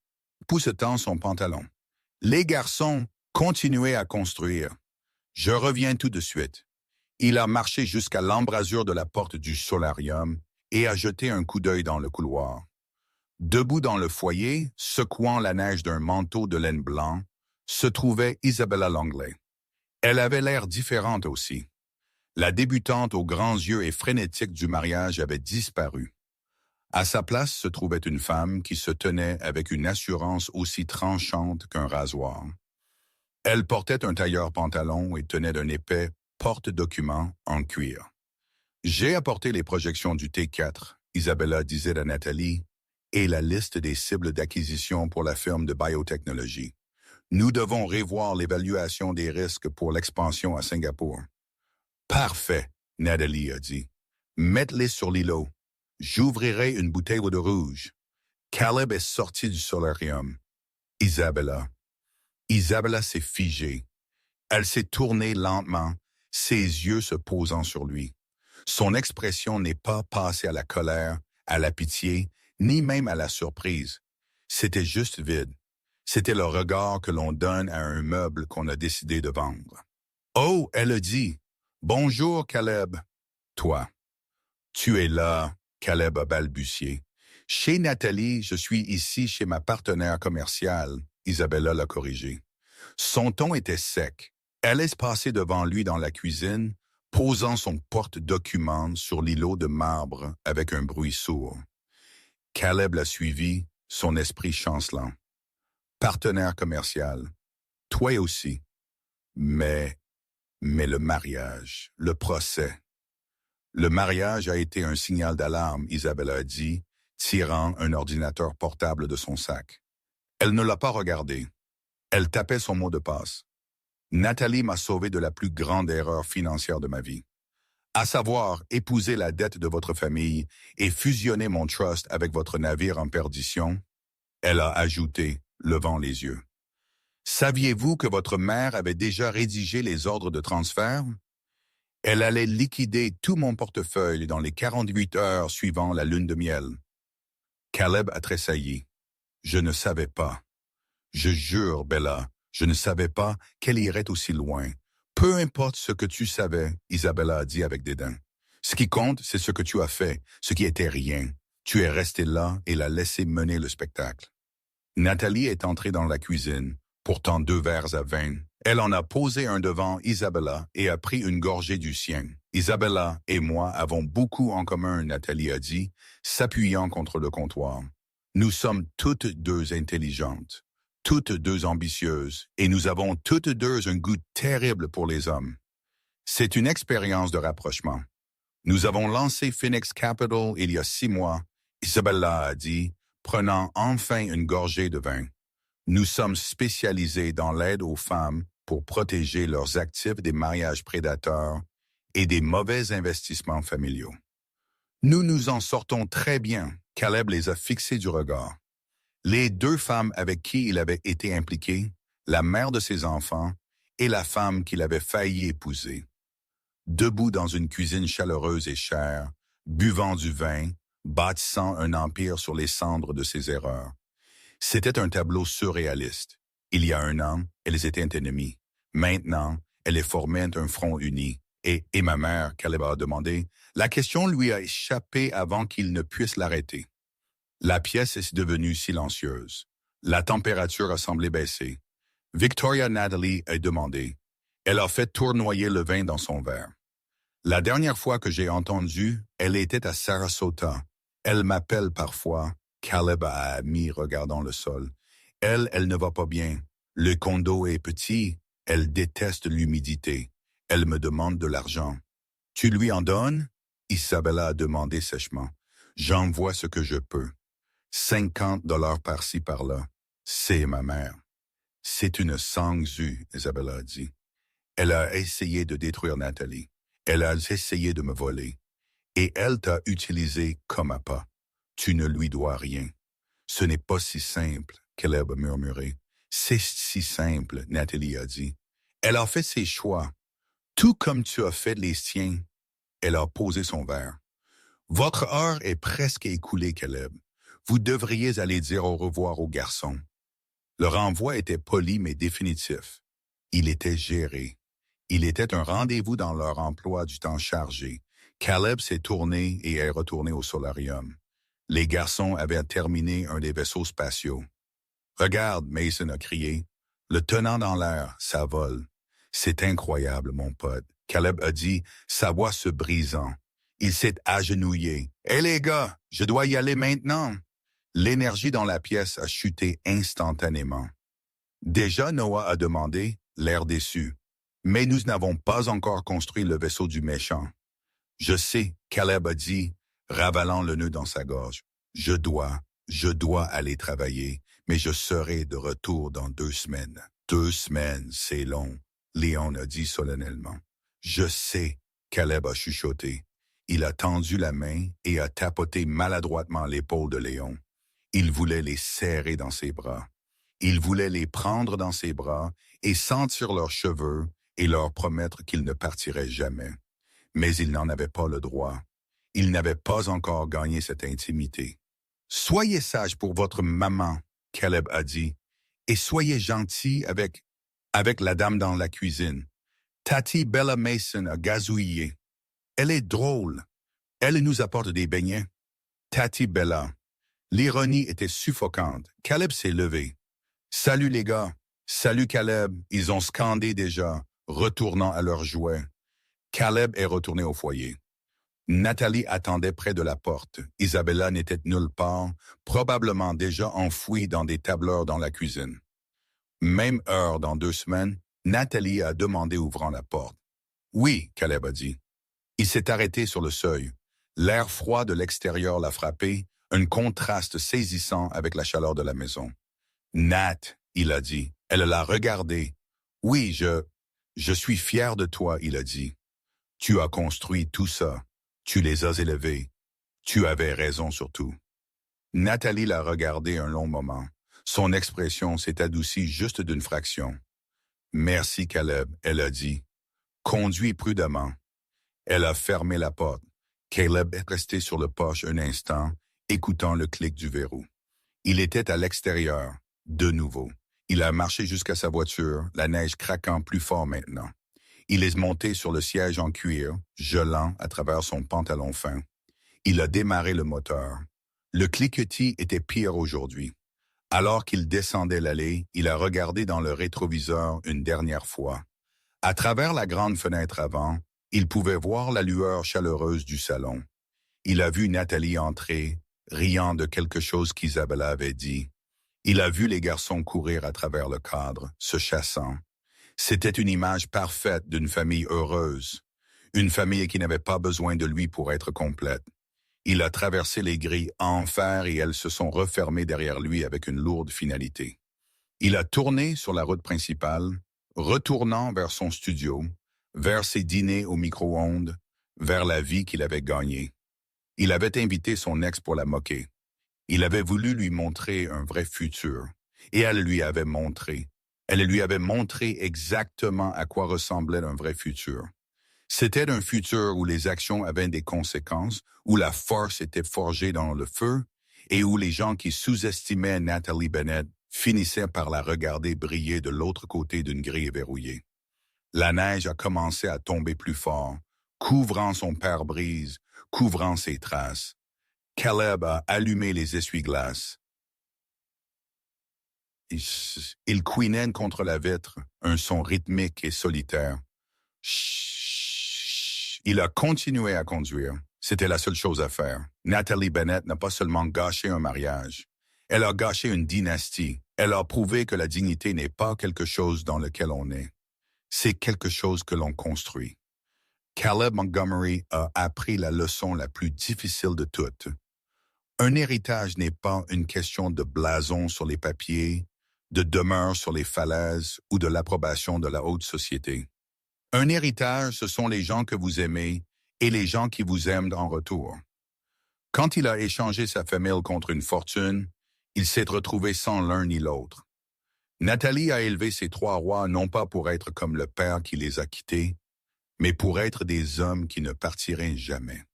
poussetant son pantalon. Les garçons continuaient à construire. Je reviens tout de suite. Il a marché jusqu'à l'embrasure de la porte du solarium et a jeté un coup d'œil dans le couloir. Debout dans le foyer, secouant la neige d'un manteau de laine blanc, se trouvait Isabella Longley. Elle avait l'air différente aussi. La débutante aux grands yeux et frénétiques du mariage avait disparu. À sa place se trouvait une femme qui se tenait avec une assurance aussi tranchante qu'un rasoir. Elle portait un tailleur-pantalon et tenait d'un épais porte-document en cuir. « J'ai apporté les projections du T4, » Isabella disait à Nathalie, « et la liste des cibles d'acquisition pour la firme de biotechnologie. Nous devons revoir l'évaluation des risques pour l'expansion à Singapour. » « Parfait, » Nathalie a dit. « Mettez-les sur l'îlot. J'ouvrirai une bouteille de rouge. » Caleb est sorti du solarium. Isabella. Isabella s'est figée. Elle s'est tournée lentement, ses yeux se posant sur lui. Son expression n'est pas passée à la colère, à la pitié, ni même à la surprise. C'était juste vide. C'était le regard que l'on donne à un meuble qu'on a décidé de vendre. Oh, elle a dit. Bonjour, Caleb. Toi. Tu es là, Caleb a balbutié. Chez Nathalie, je suis ici chez ma partenaire commerciale, Isabella l'a corrigé. Son ton était sec. Elle est passée devant lui dans la cuisine, posant son porte-document sur l'îlot de marbre avec un bruit sourd. Caleb l'a suivi, son esprit chancelant. Partenaire commercial. Toi aussi. Mais le mariage, le procès. Le mariage a été un signal d'alarme, Isabella a dit, tirant un ordinateur portable de son sac. Elle ne l'a pas regardé. Elle tapait son mot de passe. Nathalie m'a sauvé de la plus grande erreur financière de ma vie. À savoir, épouser la dette de votre famille et fusionner mon trust avec votre navire en perdition. Elle a ajouté, levant les yeux. Saviez-vous que votre mère avait déjà rédigé les ordres de transfert? Elle allait liquider tout mon portefeuille dans les 48 heures suivant la lune de miel. Caleb a tressailli. Je ne savais pas. Je jure, Bella, je ne savais pas qu'elle irait aussi loin. Peu importe ce que tu savais, Isabella a dit avec dédain. Ce qui compte, c'est ce que tu as fait, ce qui était rien. Tu es resté là et l'as laissé mener le spectacle. Nathalie est entrée dans la cuisine, portant 2 verres à vin. Elle en a posé un devant Isabella et a pris une gorgée du sien. Isabella et moi avons beaucoup en commun, Nathalie a dit, s'appuyant contre le comptoir. Nous sommes toutes deux intelligentes, toutes deux ambitieuses, et nous avons toutes deux un goût terrible pour les hommes. C'est une expérience de rapprochement. Nous avons lancé Phoenix Capital il y a 6 mois, Isabella a dit, prenant enfin une gorgée de vin. Nous sommes spécialisés dans l'aide aux femmes pour protéger leurs actifs des mariages prédateurs et des mauvais investissements familiaux. Nous nous en sortons très bien, Caleb les a fixés du regard. Les 2 femmes avec qui il avait été impliqué, la mère de ses enfants et la femme qu'il avait failli épouser. Debout dans une cuisine chaleureuse et chère, buvant du vin, bâtissant un empire sur les cendres de ses erreurs. C'était un tableau surréaliste. Il y a 1 an, elles étaient ennemies. Maintenant, elles formaient un front uni. Et ma mère, Caleb a demandé, la question lui a échappé avant qu'il ne puisse l'arrêter. La pièce est devenue silencieuse. La température a semblé baisser. Victoria Nathalie a demandé. Elle a fait tournoyer le vin dans son verre. La dernière fois que j'ai entendu, elle était à Sarasota. Elle m'appelle parfois. Caleb a admis, regardant le sol. Elle ne va pas bien. Le condo est petit. Elle déteste l'humidité. Elle me demande de l'argent. Tu lui en donnes? Isabella a demandé sèchement. J'envoie ce que je peux. 50 $ par-ci par-là. C'est ma mère. C'est une sanglue, Isabella a dit. Elle a essayé de détruire Nathalie. Elle a essayé de me voler. Et elle t'a utilisé comme appât. Tu ne lui dois rien. Ce n'est pas si simple, Caleb a murmuré. C'est si simple, Nathalie a dit. Elle a fait ses choix. Tout comme tu as fait les siens. Elle a posé son verre. Votre heure est presque écoulée, Caleb. Vous devriez aller dire au revoir aux garçons. Le renvoi était poli mais définitif. Il était géré. Il était un rendez-vous dans leur emploi du temps chargé. Caleb s'est tourné et est retourné au solarium. Les garçons avaient terminé un des vaisseaux spatiaux. « Regarde, Mason a crié. Le tenant dans l'air, ça vole. C'est incroyable, mon pote. » Caleb a dit, sa voix se brisant. Il s'est agenouillé. « Hé les gars, je dois y aller maintenant. » L'énergie dans la pièce a chuté instantanément. Déjà, Noah a demandé, l'air déçu. « Mais nous n'avons pas encore construit le vaisseau du méchant. » « Je sais, » Caleb a dit, ravalant le nœud dans sa gorge. « Je dois aller travailler, mais je serai de retour dans 2 semaines. » 2 semaines, c'est long, Léon a dit solennellement. « Je sais, » Caleb a chuchoté. Il a tendu la main et a tapoté maladroitement l'épaule de Léon. Il voulait les serrer dans ses bras. Il voulait les prendre dans ses bras et sentir leurs cheveux et leur promettre qu'il ne partirait jamais. Mais il n'en avait pas le droit. Il n'avait pas encore gagné cette intimité. « Soyez sage pour votre maman, » Caleb a dit, « et soyez gentil avec la dame dans la cuisine. Tati Bella Mason a gazouillé. Elle est drôle. Elle nous apporte des beignets. » Tati Bella. L'ironie était suffocante. Caleb s'est levé. « Salut les gars. Salut Caleb. » Ils ont scandé déjà, retournant à leurs jouets. Caleb est retourné au foyer. Nathalie attendait près de la porte. Isabella n'était nulle part, probablement déjà enfouie dans des tableurs dans la cuisine. Même heure dans 2 semaines, Nathalie a demandé ouvrant la porte. « Oui, » Caleb a dit. Il s'est arrêté sur le seuil. L'air froid de l'extérieur l'a frappé, un contraste saisissant avec la chaleur de la maison. « Nat, » il a dit. Elle l'a regardé. « Oui, je suis fier de toi, » il a dit. « Tu as construit tout ça. Tu les as élevés. Tu avais raison surtout. » Nathalie l'a regardé un long moment. Son expression s'est adoucie juste d'une fraction. « Merci, Caleb, » elle a dit. « Conduis prudemment. » Elle a fermé la porte. Caleb est resté sur le porche un instant, écoutant le clic du verrou. Il était à l'extérieur, de nouveau. Il a marché jusqu'à sa voiture, la neige craquant plus fort maintenant. Il est monté sur le siège en cuir, gelant à travers son pantalon fin. Il a démarré le moteur. Le cliquetis était pire aujourd'hui. Alors qu'il descendait l'allée, il a regardé dans le rétroviseur une dernière fois. À travers la grande fenêtre avant, il pouvait voir la lueur chaleureuse du salon. Il a vu Nathalie entrer, riant de quelque chose qu'Isabella avait dit. Il a vu les garçons courir à travers le cadre, se chassant. C'était une image parfaite d'une famille heureuse, une famille qui n'avait pas besoin de lui pour être complète. Il a traversé les grilles en fer et elles se sont refermées derrière lui avec une lourde finalité. Il a tourné sur la route principale, retournant vers son studio, vers ses dîners au micro-ondes, vers la vie qu'il avait gagnée. Il avait invité son ex pour la moquer. Il avait voulu lui montrer un vrai futur, et elle lui avait montré. Elle lui avait montré exactement à quoi ressemblait un vrai futur. C'était un futur où les actions avaient des conséquences, où la force était forgée dans le feu, et où les gens qui sous-estimaient Nathalie Bennett finissaient par la regarder briller de l'autre côté d'une grille verrouillée. La neige a commencé à tomber plus fort, couvrant son pare-brise, couvrant ses traces. Caleb a allumé les essuie-glaces. Il couinait contre la vitre, un son rythmique et solitaire. Chut. Il a continué à conduire. C'était la seule chose à faire. Nathalie Bennett n'a pas seulement gâché un mariage. Elle a gâché une dynastie. Elle a prouvé que la dignité n'est pas quelque chose dans lequel on est. C'est quelque chose que l'on construit. Caleb Montgomery a appris la leçon la plus difficile de toutes. Un héritage n'est pas une question de blason sur les papiers, de demeure sur les falaises ou de l'approbation de la haute société. Un héritage, ce sont les gens que vous aimez et les gens qui vous aiment en retour. Quand il a échangé sa famille contre une fortune, il s'est retrouvé sans l'un ni l'autre. Nathalie a élevé ses 3 rois non pas pour être comme le père qui les a quittés, mais pour être des hommes qui ne partiraient jamais.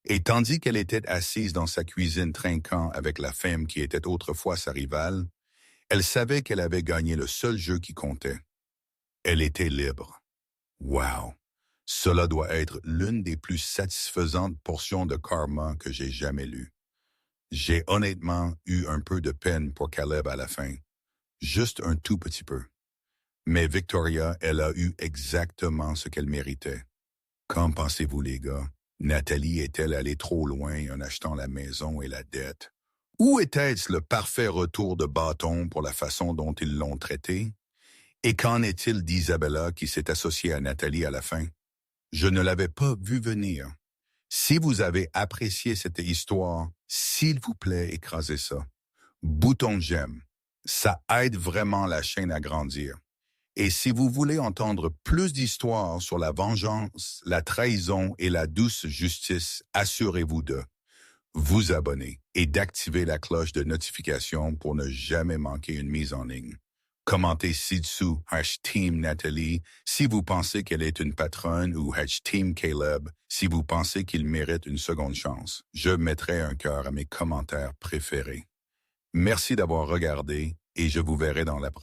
Et tandis qu'elle était assise dans sa cuisine trinquant avec la femme qui était autrefois sa rivale, elle savait qu'elle avait gagné le seul jeu qui comptait. Elle était libre. Wow! Cela doit être l'une des plus satisfaisantes portions de karma que j'ai jamais lues. J'ai honnêtement eu un peu de peine pour Caleb à la fin. Juste un tout petit peu. Mais Victoria, elle a eu exactement ce qu'elle méritait. Qu'en pensez-vous, les gars? Nathalie est-elle allée trop loin en achetant la maison et la dette? Ou était-ce le parfait retour de bâton pour la façon dont ils l'ont traité? Et qu'en est-il d'Isabella qui s'est associée à Nathalie à la fin? Je ne l'avais pas vu venir. Si vous avez apprécié cette histoire, s'il vous plaît, écrasez ça. Bouton j'aime. Ça aide vraiment la chaîne à grandir. Et si vous voulez entendre plus d'histoires sur la vengeance, la trahison et la douce justice, assurez-vous de vous abonner et d'activer la cloche de notification pour ne jamais manquer une mise en ligne. Commentez ci-dessous #Team Nathalie si vous pensez qu'elle est une patronne ou #Team Caleb si vous pensez qu'il mérite une seconde chance. Je mettrai un cœur à mes commentaires préférés. Merci d'avoir regardé et je vous verrai dans la prochaine.